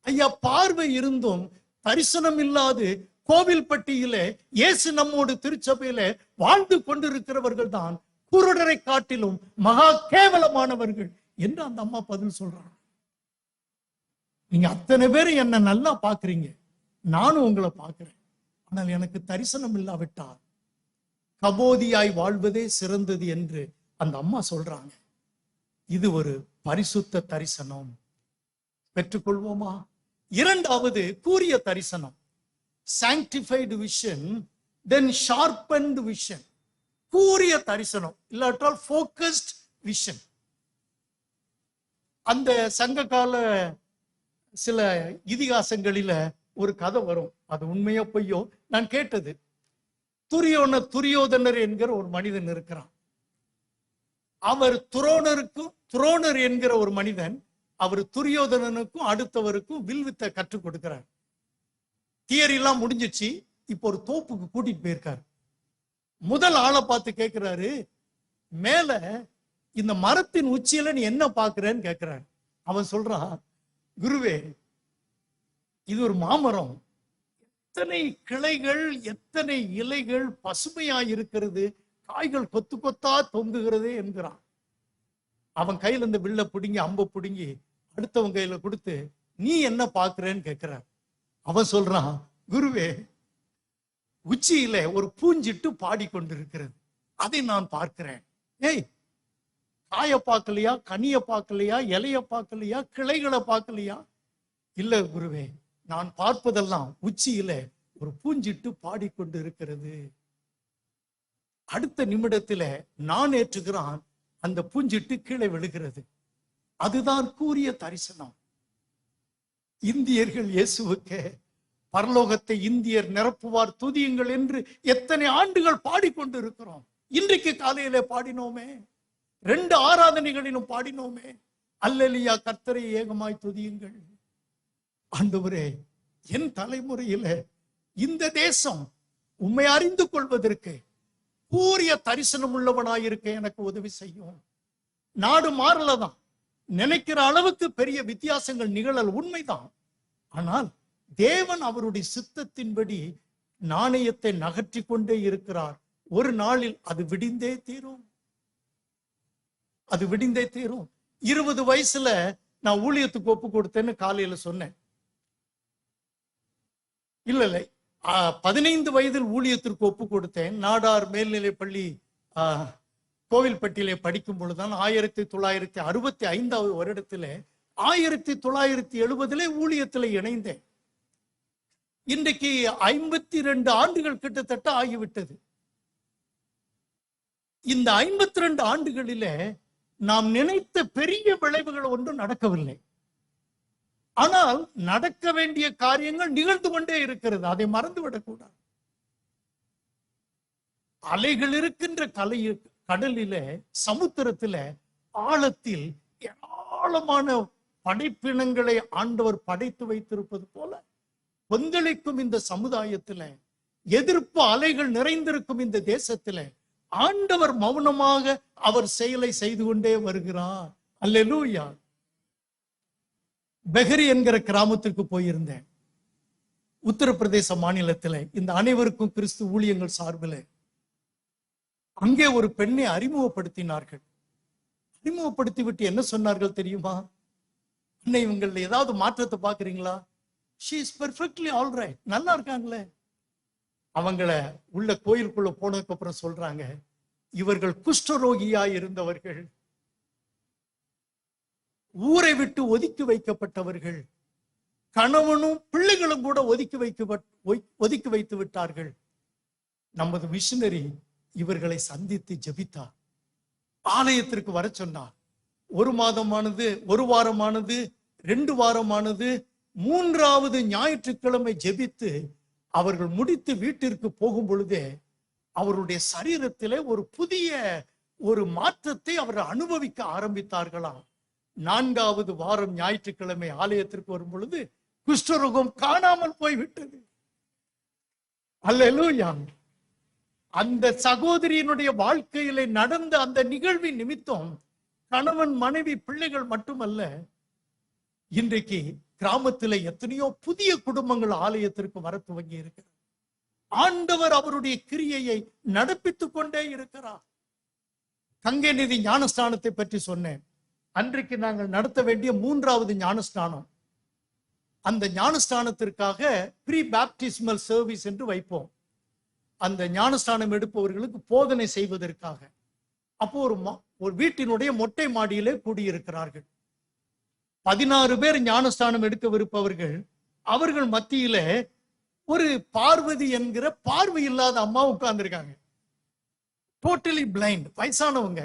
Speaker 1: ஐயா, பார்வை இருந்தும் தரிசனம் இல்லாது கோவில்பட்டியில இயேசு நம்மோடு திருச்சபையில வாழ்ந்து கொண்டிருக்கிறவர்கள் தான் குருடரை காட்டிலும் மகா கேவலமானவர்கள் என்று அந்த அம்மா பதில் சொல்றாங்க. நீங்க அத்தனை பேர் என்ன நல்லா பாக்குறீங்க, நானும் உங்களை பார்க்கிறேன். ஆனால் எனக்கு தரிசனம் இல்லாவிட்டால் கபோதியாய் வாழ்வதே சிறந்தது என்று அந்த அம்மா சொல்றாங்க. இது ஒரு பரிசுத்த தரிசனம். பெற்றுக்கொள்வோமா? இரண்டாவது கூரிய தரிசனம், sanctified vision, then sharpened vision. கூரிய தரிசனம் இல்லாட்டால் focused vision. அந்த சங்ககால சில இதிகாசங்களில ஒரு கதை வரும். அது உண்மையோ பொய்யோ நான் கேட்டது. துரியோதனர் என்கிற ஒரு மனிதன் இருக்கிறான். அவர் துரோணர் என்கிற ஒரு மனிதன் அவர் துரியோதனனுக்கும் அடுத்தவருக்கும் வில்வித்தை கற்றுக் கொடுக்கிறார். தியரி எல்லாம் முடிஞ்சிச்சு. இப்போ ஒரு தோப்புக்கு கூட்டிட்டு போயிருக்காரு. முதல் ஆளை பார்த்து கேட்கிறாரு, மேல இந்த மரத்தின் உச்சியில நீ என்ன பாக்குறேன்னு கேட்கிறாரு. அவன் சொல்றான், குருவே, இது ஒரு மாமரம், எத்தனை கிளைகள், எத்தனை இலைகள் பசுமையா இருக்கிறது, காய்கள் கொத்து கொத்தா தொங்குகிறது என்கிறான். அவன் கையில இந்த வில்ல பிடுங்கி அம்ப பிடுங்கி அடுத்தவன் கையில கொடுத்து, நீ என்ன பாக்குறேன்னு கேட்கிறார். அவன் சொல்றான், குருவே, உச்சியில ஒரு பூஞ்சிட்டு பாடிக்கொண்டிருக்கிறது, அதை நான் பார்க்கிறேன். ஏய், காய பார்க்கலையா, கனிய பார்க்கலையா, இலைய பார்க்கலையா, கிளைகளை பார்க்கலையா? இல்ல குருவே, நான் பார்ப்பதெல்லாம் உச்சியில ஒரு பூஞ்சிட்டு பாடிக்கொண்டு இருக்கிறது. அடுத்த நிமிடத்துல நான் ஏற்றுகிறான், அந்த பூஞ்சிட்டு கீழே விழுகிறது. அதுதான் கூரிய தரிசனம். இந்தியர்கள் இயேசுவுக்கு பரலோகத்தை இந்தியர் நிரப்புவார் துதியுங்கள் என்று எத்தனை ஆண்டுகள் பாடிக்கொண்டு இருக்கிறோம். இன்றைக்கு காலையில பாடினோமே, 2 ஆராதனைகளிலும் பாடினோமே, அல்லேலூயா, கர்த்தரை ஏகமாய் துதியுங்கள். ஆண்டவரே, என் தலைமுறையில இந்த தேசம் உம்மை அறிந்து கொள்வதற்கு கூரிய தரிசனம் உள்ளவனாயிருக்க எனக்கு உதவி செய்யும். நாடு மாறலதான், நினைக்கிற அளவுக்கு பெரிய வித்தியாசங்கள் நிகழல் உண்மைதான். ஆனால் தேவன் அவருடைய சித்தத்தின்படி நாணயத்தை நகர்த்தி கொண்டே இருக்கிறார். ஒரு நாளில் அது விடிந்தே தீரும். அது விடிந்தே தீரும். 20 வயசுல நான் ஊழியத்துக்கு ஒப்பு கொடுத்தேன்னு காலையில சொன்னேன். இல்ல 15 வயதில் ஊழியத்திற்கு ஒப்பு கொடுத்தேன். நாடார் மேல்நிலை பள்ளி கோவில்பட்டியிலே படிக்கும் பொழுதுதான் 1965 வருடத்திலே 1970 ஊழியத்தில் இணைந்தேன். இன்றைக்கு 52 ஆண்டுகள் கிட்டத்தட்ட ஆகிவிட்டது. இந்த 52 ஆண்டுகளிலே நாம் நினைத்த பெரிய விளைவுகள் ஒன்றும் நடக்கவில்லை. ஆனால் நடக்க வேண்டிய காரியங்கள் நிகழ்ந்து கொண்டே இருக்கிறது. அதை மறந்துவிடக்கூடாது. அலைகள் இருக்கின்ற கடலில, சமுத்திரத்தில, ஆழத்தில் ஏராளமான படைப்பினங்களை ஆண்டவர் படைத்து வைத்திருப்பது போல கொந்தளிக்கும் இந்த சமுதாயத்தில, எதிர்ப்பு அலைகள் நிறைந்திருக்கும் இந்த தேசத்தில ஆண்டவர் மௌனமாக அவர் செயலை செய்து கொண்டே வருகிறார். அல்லேலூயா. பெஹரி என்கிற கிராமத்திற்கு போயிருந்தேன், உத்தரப்பிரதேச மாநிலத்தில். இந்த அனைவருக்கும் கிறிஸ்து ஊழியங்கள் சார்பில் அங்கே ஒரு பெண்ணை அறிமுகப்படுத்தினார்கள். அறிமுகப்படுத்தி விட்டு என்ன சொன்னார்கள் தெரியுமா? அன்னை, இவங்கள ஏதாவது மாற்றத்தை பாக்குறீங்களா? she is perfectly all right. நல்லா இருக்காங்களே. அவங்கள உள்ள கோயிலுக்குள்ள போனதுக்கு அப்புறம் சொல்றாங்க, இவர்கள் குஷ்டரோகியா இருந்தவர்கள், ஊரை விட்டு ஒதுக்கி வைக்கப்பட்டவர்கள், கணவனும் பிள்ளைகளும் கூட ஒதுக்கி வைத்து விட்டார்கள். நமது மிஷனரி இவர்களை சந்தித்து ஜெபித்தார். ஆலயத்திற்கு வர சொன்னார். 1 மாதமானது, 1 வாரமானது, 2 வாரமானது, 3வது ஞாயிற்றுக்கிழமை ஜெபித்து அவர்கள் முடித்து வீட்டிற்கு போகும் பொழுதே அவருடைய சரீரத்திலே ஒரு புதிய ஒரு மாற்றத்தை அவர்கள் அனுபவிக்க ஆரம்பித்தார்களாம். 4வது வாரம் ஞாயிற்றுக்கிழமை ஆலயத்திற்கு வரும் பொழுது குஷ்டரோகம் காணாமல் போய்விட்டது. அல்லேலூயா. அந்த சகோதரியினுடைய வாழ்க்கையிலே நடந்த அந்த நிகழ்வின் நிமித்தம் கணவன், மனைவி, பிள்ளைகள் மட்டுமல்ல, இன்றைக்கு கிராமத்திலே எத்தனையோ புதிய குடும்பங்கள் ஆலயத்திற்கு வர துவங்கி இருக்கிறார். ஆண்டவர் அவருடைய கிரியையை நடப்பித்துக் கொண்டே இருக்கிறார். கங்கை நிதி ஞானஸ்தானத்தை பற்றி சொன்னேன். அன்றைக்கு நாங்கள் நடத்த வேண்டிய 3வது ஞானஸ்தானம். அந்த ஞானஸ்தானத்திற்காக ப்ரீ பேப்டிஸ்மல் சர்வீஸ் என்று வைப்போம். அந்த ஞானஸ்தானம் எடுப்பவர்களுக்கு போதனை செய்வதற்காக. அப்போ ஒரு வீட்டினுடைய மொட்டை மாடியிலே கூடியிருக்கிறார்கள். 16 பேர் ஞானஸ்தானம் எடுக்கவிருப்பவர்கள். அவர்கள் மத்தியில ஒரு பார்வதி என்கிற பார்வை இல்லாத அம்மா உட்கார்ந்துருக்காங்க. டோட்டலி பிளைண்ட், வயசானவங்க.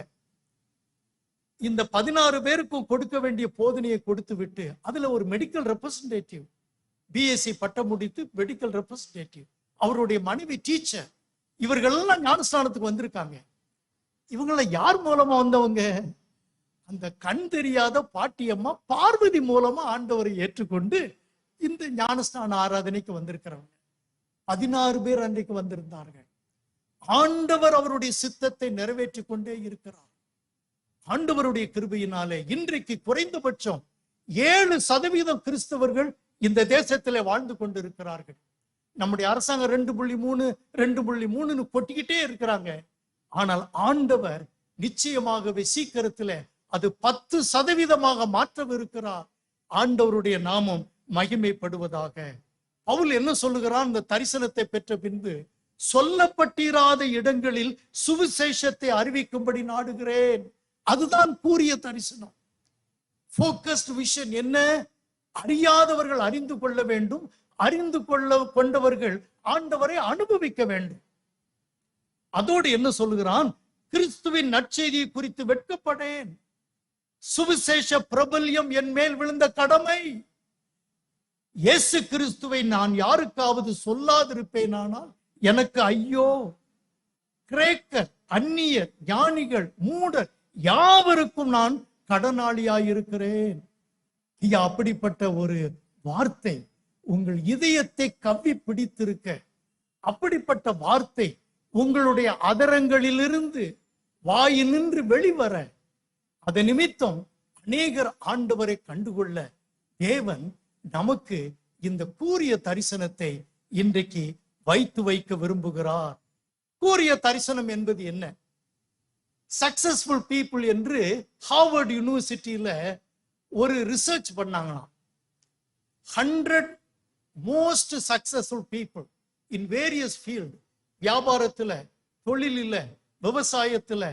Speaker 1: இந்த 16 பேருக்கும் கொடுக்க வேண்டிய போதனையை கொடுத்து விட்டு அதுல ஒரு மெடிக்கல் ரெப்ரசன்டேட்டிவ், பிஎஸ்சி பட்டம் முடித்து மெடிக்கல் ரெப்ரசன்டேட்டிவ், அவருடைய மனைவி டீச்சர், இவர்கள் எல்லாம் ஞானஸ்தானத்துக்கு வந்திருக்காங்க. இவங்கள யார் மூலமா வந்தவங்க? அந்த கண் தெரியாத பாட்டியம்மா பார்வதி மூலமா ஆண்டவரை ஏற்றுக்கொண்டு இந்த ஞானஸ்தான ஆராதனைக்கு வந்திருக்கிறவங்க 16 பேர் அன்றைக்கு வந்திருந்தார்கள். ஆண்டவர் அவருடைய சித்தத்தை நிறைவேற்றி கொண்டே இருக்கிறார். ஆண்டவருடைய கிருபையினாலே இன்றைக்கு குறைந்தபட்சம் 7% கிறிஸ்தவர்கள் இந்த தேசத்திலே வாழ்ந்து கொண்டிருக்கிறார்கள். நம்முடைய அரசாங்கம் 2.3 கொட்டிக்கிட்டே இருக்கிறாங்க. ஆனால் ஆண்டவர் நிச்சயமாகவே சீக்கிரத்தில் அது 10% மாற்றவிருக்கிறார். ஆண்டவருடைய நாமம் மகிமைப்படுவதாக. பவுல் என்ன சொல்லுகிறான்? இந்த தரிசனத்தை பெற்ற பின்பு, சொல்லப்பட்டிராத இடங்களில் சுவிசேஷத்தை அறிவிக்கும்படி நாடுகிறேன். அதுதான் கூறிய தரிசனம். போக்கஸ்ட் விஷன் என்ன? அறியாதவர்கள் அறிந்து கொள்ள வேண்டும், அறிந்து கொண்டவர்கள் ஆண்டவரை அனுபவிக்க வேண்டும். அதோடு என்ன சொல்லுகிறான்? கிறிஸ்துவின் நற்செய்தியை குறித்து வெட்கப்படேன். சுவிசேஷ பிரபல்யம் என் மேல் விழுந்த கடமை. இயேசு கிறிஸ்துவை நான் யாருக்காவது சொல்லாதிருப்பேனானால் எனக்கு ஐயோ. கிரேக்கர், அந்நியர், ஞானிகள், மூடர் யாவருக்கும் நான் கடனாளியாயிருக்கிறேன். அப்படிப்பட்ட ஒரு வார்த்தை உங்கள் இதயத்தை கவ்வி பிடித்திருக்க, அப்படிப்பட்ட வார்த்தை உங்களுடைய அதரங்களிலிருந்து வாயினின்று வெளிவர, அதன் நிமித்தம் அநேகர் ஆண்டவரை கண்டுகொள்ள தேவன் நமக்கு இந்த கூரிய தரிசனத்தை இன்றைக்கு வைக்க விரும்புகிறார். கூரிய தரிசனம் என்பது என்ன? சக்சஸ்ஃபுல் பீப்புள் என்று ஹார்வர்ட் யூனிவர்சிட்டியில ஒரு ரிசர்ச் பண்ணாங்களாம். 100 most successful people in various field, வியாபாரத்துல, தொழிலில், விவசாயத்துல,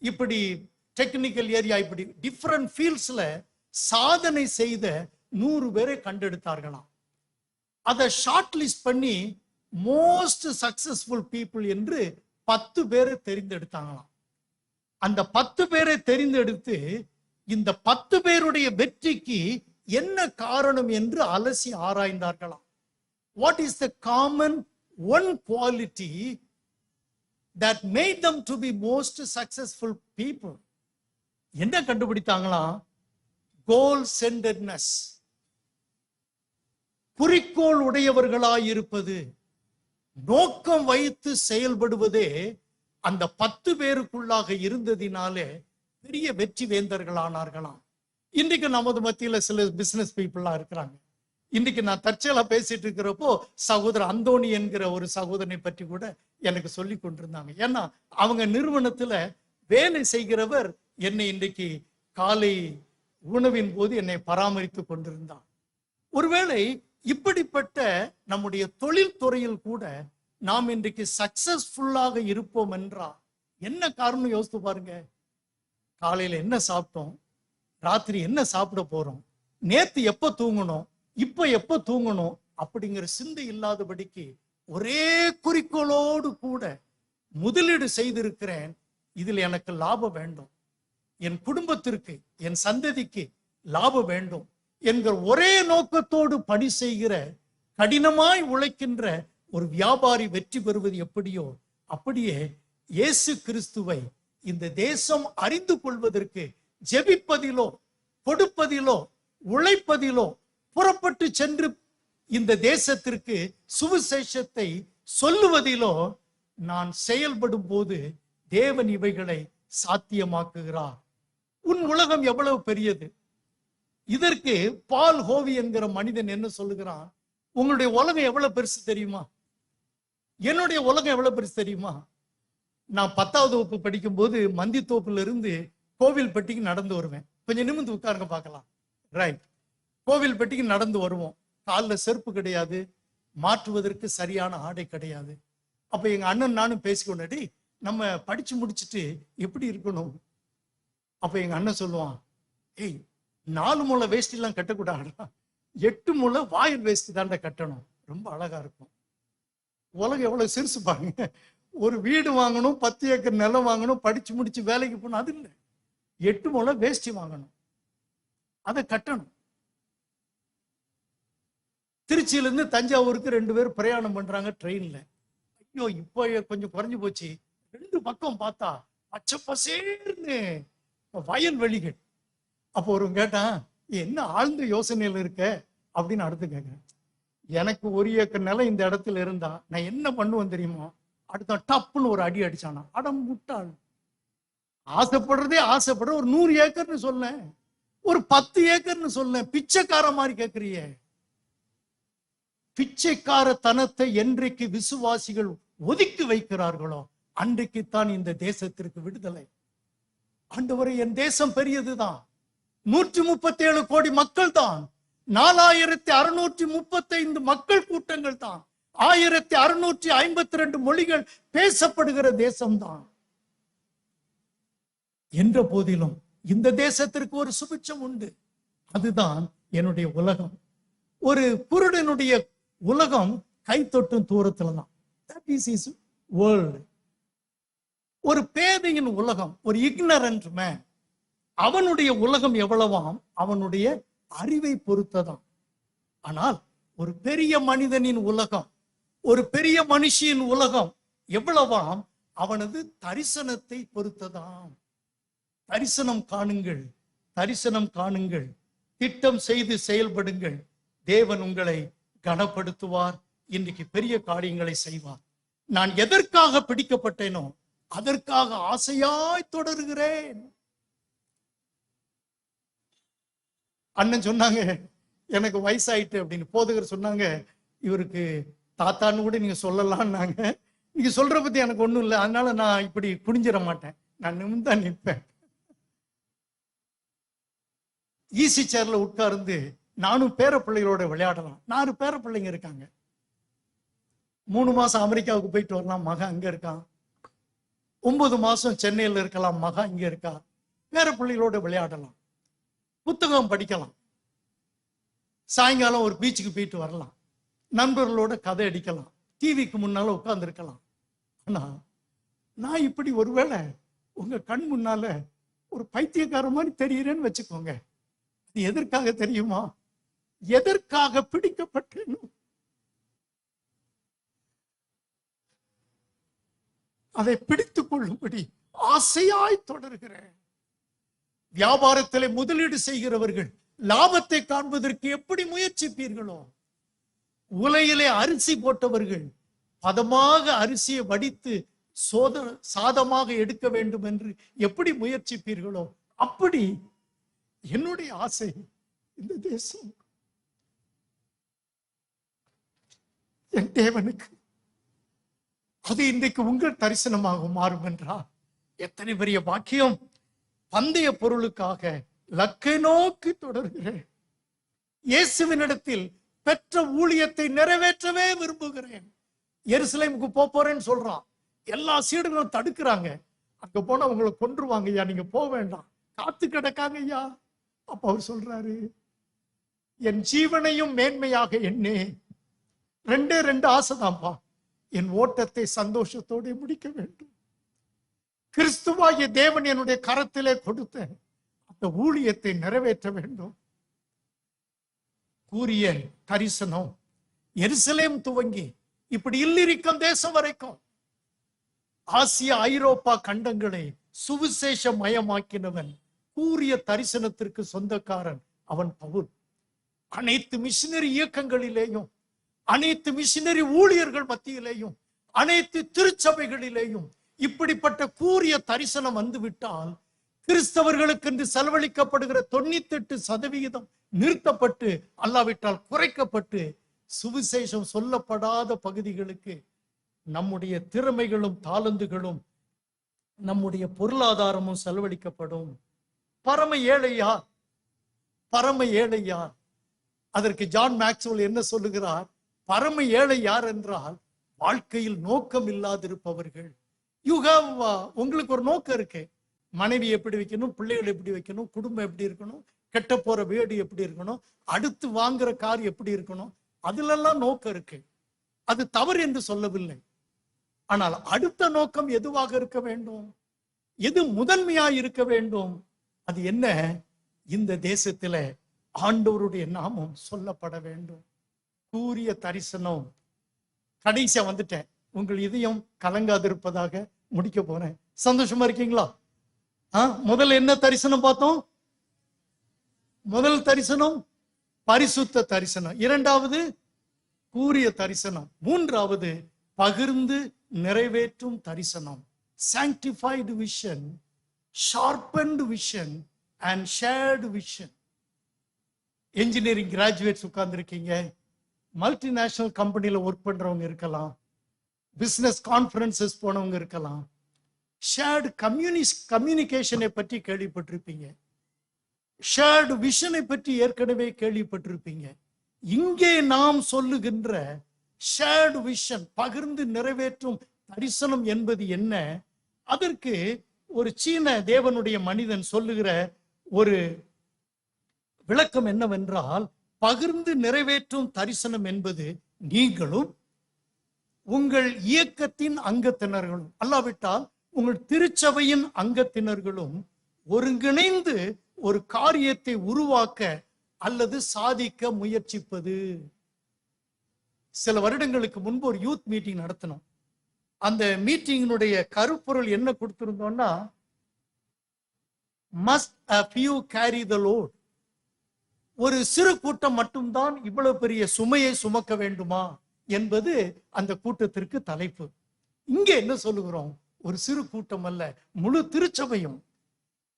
Speaker 1: இப்படி டெக்னிக்கல் ஏரியா, இப்படி டிஃப்ரெண்ட் ஃபீல்ட்ஸ்ல சாதனை செய்த 100 பேரை கண்டெடுத்தார்களாம். அதை ஷார்ட் லிஸ்ட் பண்ணி மோஸ்ட் சக்சஸ்ஃபுல் பீப்புள் என்று 10 பேரை தெரிந்தெடுத்தாங்களாம். அந்த 10 பேரை தெரிந்தெடுத்து இந்த 10 பேருடைய வெற்றிக்கு என்ன காரணம் என்று அலசி ஆராய்ந்தார்களாம். What is the common one quality that made them to be most successful people? என்ன கண்டுபிடித்தாங்களாம்? கோல் சென்டர்னஸ், குறிக்கோள் உடையவர்களாயிருப்பது, நோக்கம் வைத்து செயல்படுவதே அந்த 10 பேருக்குள்ளாக இருந்ததினாலே பெரிய வெற்றி வேந்தர்களானார்களாம். இன்றைக்கு நமது மத்தியில சில பிசினஸ் பீப்புளா இருக்கிறாங்க. இன்னைக்கு நான் தற்செயலா பேசிட்டு இருக்கிறப்போ சகோதரர் அந்தோணி என்கிற ஒரு சகோதரனை பற்றி கூட எனக்கு சொல்லி கொண்டிருந்தாங்க. ஏன்னா அவங்க நிறுவனத்துல வேலை செய்கிறவர் என்னை இன்றைக்கு காலை உணவின் போது என்னை பராமரித்து கொண்டிருந்தார். ஒருவேளை இப்படிப்பட்ட நம்முடைய தொழில் துறையில் கூட நாம் இன்றைக்கு சக்சஸ்ஃபுல்லாக இருப்போம் என்றால் என்ன காரணம் யோசித்து பாருங்க. காலையில என்ன சாப்பிட்டோம், ராத்திரி என்ன சாப்பிட போறோம், நேத்து எப்ப தூங்கணும், இப்ப எப்ப தூங்கணும் அப்படிங்கிற சிந்தை இல்லாதபடிக்கு ஒரே குறிக்கோளோடு கூட முதலீடு செய்திருக்கிறேன். இதில் எனக்கு லாபம் வேண்டும், என் குடும்பத்திற்கு, என் சந்ததிக்கு லாபம் வேண்டும் என்கிற ஒரே நோக்கத்தோடு பணி செய்கிற, கடினமாய் உழைக்கின்ற ஒரு வியாபாரி வெற்றி பெறுவது எப்படியோ அப்படியே இயேசு கிறிஸ்துவை இந்த தேசம் அறிந்து கொள்வதற்கு ஜெபிப்பதிலோ, கொடுப்பதிலோ, உழைப்பதிலோ, புறப்பட்டு சென்று இந்த தேசத்திற்கு சுவிசேஷத்தை சொல்லுவதிலோ நான் செயல்படும் போது தேவன் இவைகளை சாத்தியமாக்குகிறார். உன் உலகம் எவ்வளவு பெரியது. இதற்கு பால் ஹோவி என்கிற மனிதன் என்ன சொல்லுகிறான்? உங்களுடைய உலகம் எவ்வளவு பெருசு தெரியுமா? என்னுடைய உலகம் எவ்வளவு பெருசு தெரியுமா? நான் 10வது வகுப்பு படிக்கும் போது மந்தித்தோப்புல இருந்து கோவில்பட்டிக்கு நடந்து வருவேன். கொஞ்சம் நிமிர்ந்து உட்காருங்க பார்க்கலாம். ரைட், கோவில்பட்டிக்கு நடந்து வருவோம். காலில் செருப்பு கிடையாது, மாற்றுவதற்கு சரியான ஆடை கிடையாது. அப்ப எங்க அண்ணன் நானும் பேசிக்கொண்டே நம்ம படிச்சு முடிச்சுட்டு எப்படி இருக்கணும். அப்ப எங்க அண்ணன் சொல்லுவான், ஏய் 4 முளை வேஷ்டி எல்லாம் கட்டக்கூடாதுடா, 8 முளை வாயில் வேஷ்டி தாண்டா கட்டணும், ரொம்ப அழகா இருக்கும். உலகம் எவ்வளவு சிறுசு பாருங்க. ஒரு வீடு வாங்கணும், 10 ஏக்கர் நிலம் வாங்கணும், படிச்சு முடிச்சு வேலைக்கு போகணும், அது இல்லை. 8 முளை வேஷ்டி வாங்கணும், அதை கட்டணும். திருச்சியில இருந்து தஞ்சாவூருக்கு 2 பேர் பிரயாணம் பண்றாங்க ட்ரெயின்ல. ஐயோ இப்போ கொஞ்சம் குறைஞ்சு போச்சு. 2 பக்கம் பார்த்தா பச்சை பசேர்னு வயல்வெளிகள். அப்போ ஒரு கேட்டான், என்ன ஆழ்ந்த யோசனையில இருக்க அப்படின்னு அடுத்து கேட்கிறேன். எனக்கு 1 ஏக்கர் நிலம் இந்த இடத்துல இருந்தா நான் என்ன பண்ணுவேன் தெரியுமா? அடுத்த டப்புன்னு ஒரு அடி அடிச்சானா. அடம் முட்டாள், ஆசைப்படுறதே ஆசைப்படுற ஒரு 100 ஏக்கர்னு சொல்ல, ஒரு 10 ஏக்கர்னு சொல்ல, பிச்சைக்கார மாதிரி கேட்கறியே. பிச்சைக்காரத்தனத்தை என்றைக்கு விசுவாசிகள் ஒதுக்கி வைக்கிறார்களோ அன்றைக்குத்தான் இந்த தேசத்திற்கு விடுதலை. ஆண்டவரே, என் தேசம் பெரியதுதான், 137 கோடி மக்கள் தான், 4635 மக்கள் கூட்டங்கள் தான், 1652 மொழிகள் பேசப்படுகிற தேசம்தான். என்ற போதிலும் இந்த தேசத்திற்கு ஒரு சுபிட்சம் உண்டு. அதுதான் என்னுடைய உலகம். ஒரு குருடனுடைய உலகம் கை தொட்டும் தூரத்துல தான். That is his world. ஒரு பேதையின் உலகம், ஒரு ignorant man, அவனுடைய உலகம் எவ்வளவாம் அவனுடைய அறிவை பொறுத்ததான். ஆனால் ஒரு பெரிய மனிதனின் உலகம், ஒரு பெரிய மனுஷியின் உலகம் எவ்வளவாம் அவனது தரிசனத்தை பொறுத்ததாம். தரிசனம் காணுங்கள், தரிசனம் காணுங்கள், திட்டம் செய்து செயல்படுங்கள். தேவன் உங்களை கனப்படுத்துவார், இன்றைக்கு பெரிய காரியங்களை செய்வார். நான் எதற்காக பிடிக்கப்பட்டேனோ அதற்காக ஆசையாய் தொடர்கிறேன். அண்ணன் சொன்னாங்க, எனக்கு வயசாயிட்டு அப்படின்னு போதகர் சொன்னாங்க, இவருக்கு தாத்தான்னு கூட நீங்க சொல்லலாம்னாங்க. நீங்க சொல்ற பத்தி எனக்கு ஒண்ணும் இல்லை, அதனால நான் இப்படி குனிஞ்சிட மாட்டேன், நான் நிமிர்ந்தா நிற்பேன். ஈசி சேர்ல உட்கார்ந்து நானும் பேர பிள்ளைகளோட விளையாடலாம். 4 பேர பிள்ளைங்க இருக்காங்க. 3 மாசம் அமெரிக்காவுக்கு போயிட்டு வரலாம், மகன் அங்க இருக்கான். 9 மாசம் சென்னையில இருக்கலாம், மகன் இங்க இருக்கா. பேர பிள்ளைகளோட விளையாடலாம், புத்தகம் படிக்கலாம், சாயங்காலம் ஒரு பீச்சுக்கு போயிட்டு வரலாம், நண்பர்களோட கதை அடிக்கலாம், டிவிக்கு முன்னால உட்கார்ந்து இருக்கலாம். ஆனா நான் இப்படி ஒருவேளை உங்க கண் முன்னால ஒரு பைத்தியக்கார மாதிரி தெரியுறேன்னு வச்சுக்கோங்க. இது எதற்காக தெரியுமா? எதற்காக பிடிக்கப்பட்டேன்? அதை பிடித்துக் கொள்ளும்படி ஆசையாய் தொடர்கிறேன். வியாபாரத்திலே முதலீடு செய்கிறவர்கள் லாபத்தை காண்பதற்கு எப்படி முயற்சிப்பீர்களோ, உலையிலே அரிசி போட்டவர்கள் பதமாக அரிசியை வடித்து சாதமாக எடுக்க வேண்டும் என்று எப்படி முயற்சிப்பீர்களோ, அப்படி என்னுடைய ஆசை இந்த தேசம் என் தேவனுக்கு அது இன்றைக்கு உங்கள் தரிசனமாக மாறும் என்றால் எத்தனை பெரிய பாக்கியம். பந்தய பொருளுக்காக லக்கை நோக்கி தொடர்கிறேன். இயேசுவினிடத்தில் பெற்ற ஊழியத்தை நிறைவேற்றவே விரும்புகிறேன். எருசலேமுக்கு போறேன்னு சொல்றான். எல்லா சீடர்களும் தடுக்கிறாங்க. அங்க போனா உங்களை கொன்றுவாங்க ஐயா, நீங்க போக வேண்டாம், காத்து கிடக்காங்க ஐயா. அப்ப அவர் சொல்றாரு, என் ஜீவனையும் மேன்மையாக எண்ணே. 2 ஆசைதான்ப்பா, என் ஓட்டத்தை சந்தோஷத்தோடு முடிக்க வேண்டும். கிறிஸ்துவாகிய தேவன் என்னுடைய கரத்திலே கொடுத்த அந்த ஊழியத்தை நிறைவேற்ற வேண்டும். கூறிய தரிசனம் எருசலேம் துவங்கி இப்படி இல்லிரிக்கும் தேசம் வரைக்கும் ஆசியா ஐரோப்பா கண்டங்களை சுவிசேஷ மயமாக்கினவன், கூறிய தரிசனத்திற்கு சொந்தக்காரன் அவன் பவுல். அனைத்து மிஷினரி இயக்கங்களிலேயும், அனைத்து மிஷினரி ஊழியர்கள் மத்தியிலேயும், அனைத்து திருச்சபைகளிலேயும் இப்படிப்பட்ட கூறிய தரிசனம் வந்துவிட்டால் கிறிஸ்தவர்களுக்கு என்று செலவழிக்கப்படுகிற 98% நிறுத்தப்பட்டு, அல்லாவிட்டால் குறைக்கப்பட்டு, சுவிசேஷம் சொல்லப்படாத பகுதிகளுக்கு நம்முடைய திறமைகளும் தாளந்துகளும் நம்முடைய பொருளாதாரமும் செலவழிக்கப்படும். பரம ஏழையா, பரம ஏழை யார்? அதற்கு ஜான் மேக்ஸ்வெல் என்ன சொல்லுகிறார்? பரம ஏழை யார் என்றால் வாழ்க்கையில் நோக்கம் இல்லாதிருப்பவர்கள். உங்களுக்கு ஒரு நோக்கம் இருக்கு, மனைவி எப்படி வைக்கணும், பிள்ளைகள் எப்படி வைக்கணும், குடும்பம் எப்படி இருக்கணும், கெட்ட போற வீடு எப்படி இருக்கணும், அடுத்து வாங்குற கார் எப்படி இருக்கணும், அதுலெல்லாம் நோக்கம் இருக்கு. அது தவறு என்று சொல்லவில்லை. ஆனால் அடுத்த நோக்கம் எதுவாக இருக்க வேண்டும்? எது முதன்மையாய் இருக்க வேண்டும்? அது என்ன? இந்த தேசத்துல ஆண்டவருடைய நாமம் சொல்லப்பட வேண்டும். கூறிய தரிசனம். கடைசியா வந்துட்டேன், உங்கள் இதயம் கலங்காதிருப்பதாக முடிக்க போறேன். சந்தோஷமா இருக்கீங்களா? முதல்ல என்ன தரிசனம் பார்த்தோம்? முதல் தரிசனம் பரிசுத்த தரிசனம், 2வது கூறிய தரிசனம், 3வது பகிர்ந்து நிறைவேற்றும் தரிசனம். Sanctified vision, sharpened vision and shared vision. Engineering graduates உட்கார்ந்துருக்கீங்க, மல்டிநேஷனல் கம்பெனில ஒர்க் பண்றவங்க இருக்கலாம், பிசினஸ் கான்ஃபரன்சஸ் போனவங்க இருக்கலாம். ஷேர்டு கம்யூனிகேஷனை பற்றி கேள்விப்பட்டிருப்பீங்க, ஷேர்டு விஷனை பற்றி ஏற்கனவே கேள்விப்பட்டிருப்பீங்க. இங்கே நாம் சொல்லுகின்ற ஷேர்டு விஷன், பகிர்ந்து நிறைவேற்றும் தரிசனம் என்பது என்ன? அதற்கு ஒரு சீன தேவனுடைய மனிதன் சொல்லுகிற ஒரு விளக்கம் என்னவென்றால், பகிர்ந்து நிறைவேற்றும் தரிசனம் என்பது நீங்களும் உங்கள் இயக்கத்தின் அங்கத்தினர்களும், அல்லாவிட்டால் உங்கள் திருச்சபையின் அங்கத்தினர்களும் ஒருங்கிணைந்து ஒரு காரியத்தை உருவாக்க அல்லது சாதிக்க முயற்சிப்பது. சில வருடங்களுக்கு முன்பு ஒரு யூத் மீட்டிங் நடத்தணும். அந்த மீட்டிங்கினுடைய கருப்பொருள் என்ன கொடுத்திருந்தோம்னா, must a few carry the load. ஒரு சிறு கூட்டம் மட்டும்தான் இவ்வளவு பெரிய சுமையை சுமக்க வேண்டுமா என்பது அந்த கூட்டத்திற்கு தலைப்பு. இங்கே என்ன சொல்லுகிறோம்? ஒரு சிறு கூட்டம் அல்ல, முழு திருச்சபையும்,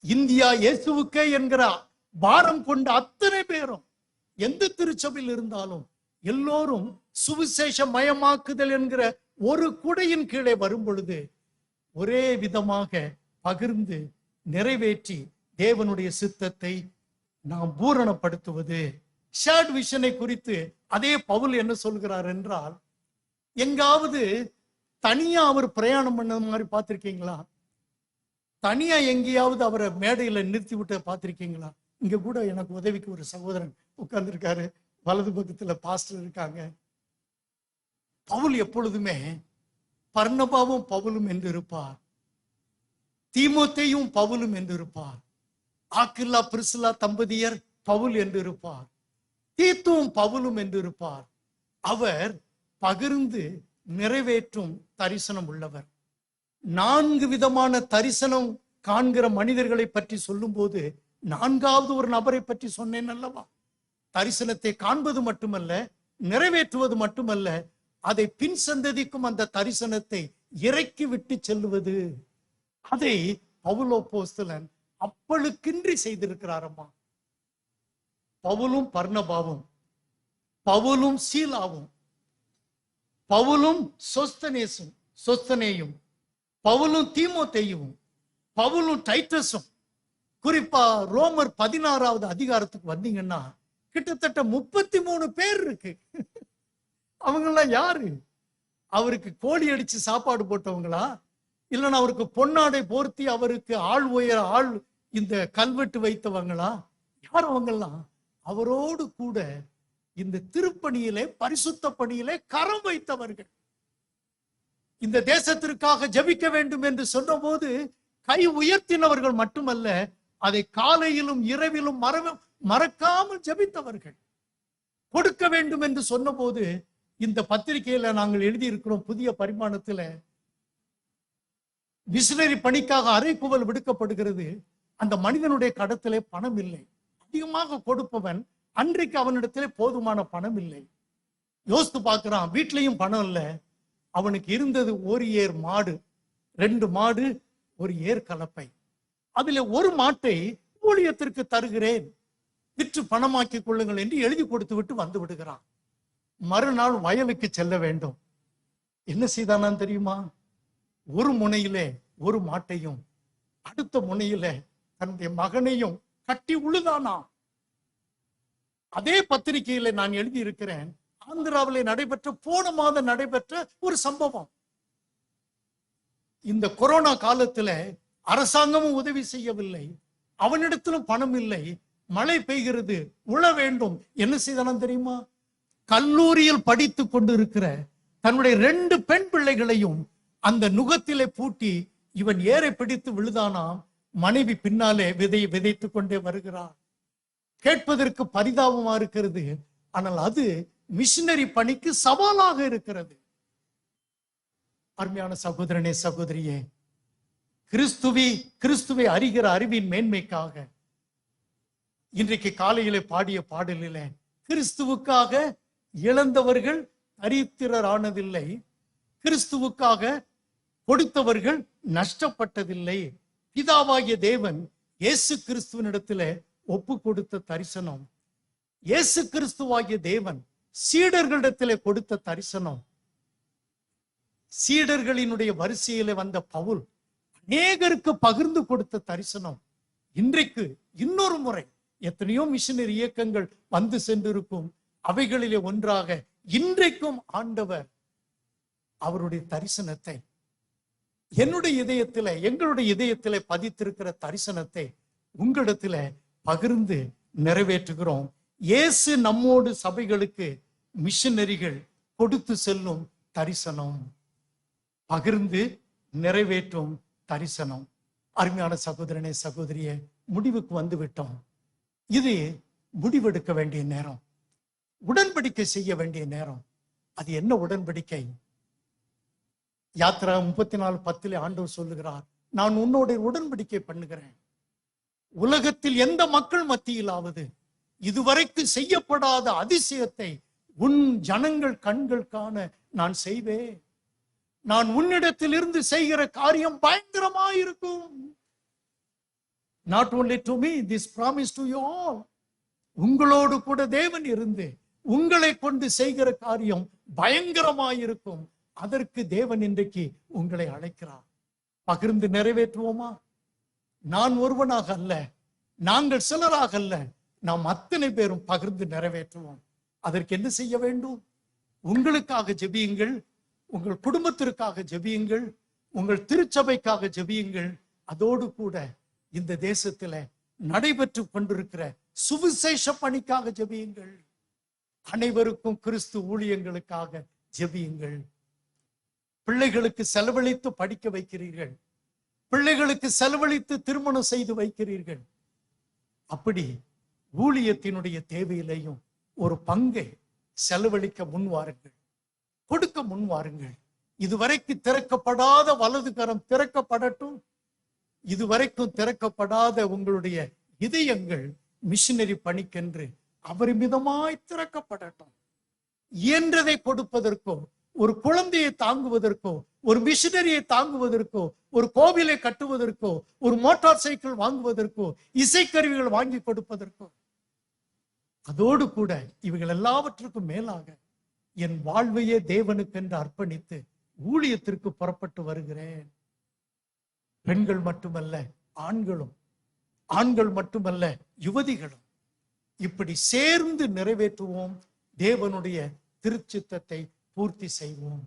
Speaker 1: இந்தியா இயேசுவுக்கே என்கிற பாரம் கொண்ட அத்தனை பேரும் எந்த திருச்சபையில் இருந்தாலும் எல்லோரும் சுவிசேஷ மயமாக்குதல் என்கிற ஒரு குடையின் கீழே வரும் பொழுது ஒரே விதமாக பகிர்ந்து நிறைவேற்றி தேவனுடைய சித்தத்தை நாம் பூரணப்படுத்துவது. ஷேர்ட் விஷனை குறித்து அதே பவுல் என்ன சொல்கிறார் என்றால், எங்காவது தனியா அவர் பிரயாணம் பண்ண மாதிரி பார்த்திருக்கீங்களா? தனியா எங்கேயாவது அவரை மேடையில நிறுத்தி விட்டு பார்த்திருக்கீங்களா? இங்க கூட எனக்கு உதவிக்கு ஒரு சகோதரன் உட்கார்ந்துருக்காரு, வலது பக்கத்துல பாஸ்டர் இருக்காங்க. பவுல் எப்பொழுதுமே பர்னபாவும் பவுலும் என்று இருப்பார், தீமோத்தேயும் பவுலும் என்று இருப்பார், ஆக்கில்லா பிரிசிலா தம்பதியர் பவுல் என்று இருப்பார், தீத்துவும் பவுலும் என்று இருப்பார். அவர் பகிர்ந்து நிறைவேற்றும் தரிசனம் உள்ளவர். 4 விதமான தரிசனம் காண்கிற மனிதர்களை பற்றி சொல்லும் போது 4வது ஒரு நபரை பற்றி சொன்னேன் அல்லவா? தரிசனத்தை காண்பது மட்டுமல்ல, நிறைவேற்றுவது மட்டுமல்ல, அதை பின் சந்ததிக்கும் அந்த தரிசனத்தை இறக்கி விட்டு செல்லுவது. அதை பவுல் அப்போஸ்தலன் அப்பழுக்கின்றி செய்திருக்கிறாரம்மா. பவுலும் பர்னபாவும், பவுலும் சீலாவும், பவுலும் சொஸ்தனேயும், பவுலும் தீமோத்தேயும், பவுலும் டைட்டஸும். குறிப்பா ரோமர் 16வது அதிகாரத்துக்கு வந்தீங்கன்னா கிட்டத்தட்ட 33 பேர் இருக்கு. அவங்கெல்லாம் யாரு? அவருக்கு கோழி அடிச்சு சாப்பாடு போட்டவங்களா? இல்லைன்னா அவருக்கு பொன்னாடை போர்த்தி அவருக்கு ஆள் உயர ஆள் இந்த கல்வெட்டு வைத்தவங்களா? யார் அவங்கெல்லாம்? அவரோடு கூட இந்த திருப்பணியிலே, பரிசுத்த பணியிலே கரம் வைத்தவர்கள். இந்த தேசத்திற்காக ஜெபிக்க வேண்டும் என்று சொன்ன போது கை உயர்த்தினவர்கள் மட்டுமல்ல, அதை காலையிலும் இரவிலும் மறக்காமல் ஜெபித்தவர்கள். கொடுக்க வேண்டும் என்று சொன்ன போது, இந்த பத்திரிகையில நாங்கள் எழுதியிருக்கிறோம், புதிய பரிமாணத்துல மிஷனரி பணிக்காக அறைகூவல் விடுக்கப்படுகிறது. அந்த மனிதனுடைய கடத்திலே பணம் இல்லை. அதிகமாக கொடுப்பவன் அன்றைக்கு அவனிடத்திலே போதுமான பணம் இல்லை. யோசித்து பார்க்கிறான், வீட்லயும் பணம் இல்லை. அவனுக்கு இருந்தது ஒரு ஏர் மாடு, 2 மாடு, ஒரு ஏர் கலப்பை. அதுல ஒரு மாட்டை ஊழியத்திற்கு தருகிறேன், விற்று பணமாக்கி கொள்ளுங்கள் என்று எழுதி கொடுத்து விட்டு வந்து விடுகிறான். மறுநாள் வயலுக்கு செல்ல வேண்டும். என்ன செய்தானான் தெரியுமா? ஒரு முனையிலே ஒரு மாட்டையும் அடுத்த முனையில தன்னுடைய மகனையும் கட்டி உழுதானா. அதே பத்திரிகையில நான் எழுதி இருக்கிறேன், ஆந்திராவிலே நடைபெற்ற, போன மாதம் நடைபெற்ற ஒரு சம்பவம். இந்த கொரோனா காலத்துல அரசாங்கமும் உதவி செய்யவில்லை, அவனிடத்திலும் பணம் இல்லை, மழை பெய்கிறது, உழ வேண்டும். என்ன செய்தாலும் தெரியுமா? கல்லூரியில் படித்து கொண்டிருக்கிற தன்னுடைய 2 பெண் பிள்ளைகளையும் அந்த நுகத்திலே பூட்டி இவன் ஏரை பிடித்து விழுதானாம். மனைவி பின்னாலே விதையை விதைத்துக் கொண்டே வருகிறார். கேட்பதற்கு பரிதாபமா இருக்கிறது, ஆனால் அது மிஷனரி பணிக்கு சவாலாக இருக்கிறது. அருமையான சகோதரனே, சகோதரியே, கிறிஸ்துவை அறிகிற அறிவின் மேன்மைக்காக இன்றைக்கு காலையிலே பாடிய பாடலிலே, கிறிஸ்துவுக்காக இழந்தவர்கள் தரித்திரரானதில்லை, கிறிஸ்துவுக்காக கொடுத்தவர்கள் நஷ்டப்பட்டதில்லை. பிதாவாகிய தேவன் இயேசு கிறிஸ்துவனிடத்திலே ஒப்பு கொடுத்த தரிசனம், இயேசு கிறிஸ்துவாகிய தேவன் சீடர்களிடத்திலே கொடுத்த தரிசனம், சீடர்களினுடைய வரிசையிலே வந்த பவுல் அநேகருக்கு பகிர்ந்து கொடுத்த தரிசனம். இன்றைக்கு இன்னொரு முறை எத்தனையோ மிஷனரி இயக்கங்கள் வந்து சென்றிருக்கும், அவைகளிலே ஒன்றாக இன்றைக்கும் ஆண்டவர் அவருடைய தரிசனத்தை என்னுடைய இதயத்தில, எங்களுடைய இதயத்திலே பதித்திருக்கிற தரிசனத்தை உங்களிடத்தில பகிர்ந்து நிறைவேற்றுகிறோம். இயேசு நம்மோடு சபைகளுக்கு மிஷனரிகள் கொடுத்து செல்லும் தரிசனம், பகிர்ந்து நிறைவேற்றும் தரிசனம். அருமையான சகோதரனே, சகோதரியே, முடிவுக்கு வந்து விட்டோம். இது முடிவெடுக்க வேண்டிய நேரம், உடன்படிக்கை செய்ய வேண்டிய நேரம். அது என்ன உடன்படிக்கை? யாத்திரா 34:10 ஆண்டவர் சொல்லுகிறார், நான் உன்னோட உடன்படிக்கை பண்ணுகிறேன். உலகத்தில் எந்த மக்கள் மத்தியிலாவது இதுவரைக்கு செய்யப்படாத அதிசயத்தை உன் ஜனங்கள் கண்கள் காண நான் செய்வேன். நான் உன்னிடத்தில் இருந்து செய்கிற காரியம் பயங்கரமாயிருக்கும். Not only to me, this promise to you all. உங்களோடு கூட தேவன் இருந்து உங்களை கொண்டு செய்கிற காரியம் பயங்கரமாயிருக்கும். அதற்கு தேவன் இன்றைக்கு உங்களை அழைக்கிறார். பகிர்ந்து நிறைவேற்றுவோமா? நான் ஒருவனாக அல்ல, நாங்கள் சிலராக அல்ல, நாம் அத்தனை பேரும் பகிர்ந்து நிறைவேற்றுவோம். அதற்கு என்ன செய்ய வேண்டும்? உங்களுக்காக ஜெபியுங்கள், உங்கள் குடும்பத்திற்காக ஜெபியுங்கள், உங்கள் திருச்சபைக்காக ஜெபியுங்கள். அதோடு கூட இந்த தேசத்துல நடைபெற்று கொண்டிருக்கிற சுவிசேஷ பணிக்காக ஜெபியுங்கள். அனைவருக்கும் கிறிஸ்து ஊழியங்களுக்காக ஜெபியுங்கள். பிள்ளைகளுக்கு செலவழித்து படிக்க வைக்கிறீர்கள், பிள்ளைகளுக்கு செலவழித்து திருமணம் செய்து வைக்கிறீர்கள். அப்படி ஊழியத்தினுடைய தேவையிலையும் ஒரு பங்கை செலவழிக்க முன்வாருங்கள், கொடுக்க முன்வாருங்கள். இதுவரைக்கும் திறக்கப்படாத வலது கரம் திறக்கப்படட்டும். இதுவரைக்கும் திறக்கப்படாத உங்களுடைய இதயங்கள் மிஷினரி பணிக்கென்று அபரிமிதமாய் திறக்கப்படட்டும். இயன்றதை கொடுப்பதற்கோ, ஒரு குழந்தையை தாங்குவதற்கோ, ஒரு மிஷினரியை தாங்குவதற்கோ, ஒரு கோவிலை கட்டுவதற்கோ, ஒரு மோட்டார் சைக்கிள் வாங்குவதற்கோ, இசைக்கருவிகள் வாங்கி கொடுப்பதற்கோ, அதோடு கூட இவைகள் எல்லாவற்றுக்கும் மேலாக என் வாழ்வையே தேவனுக்கென்று அர்ப்பணித்து ஊழியத்திற்கு புறப்பட்டு வருகிறேன். பெண்கள் மட்டுமல்ல, ஆண்கள் மட்டுமல்ல, யுவதிகளும் இப்படி சேர்ந்து நிறைவேற்றுவோம். தேவனுடைய திருச்சித்தத்தை பூர்த்தி செய்வோம்.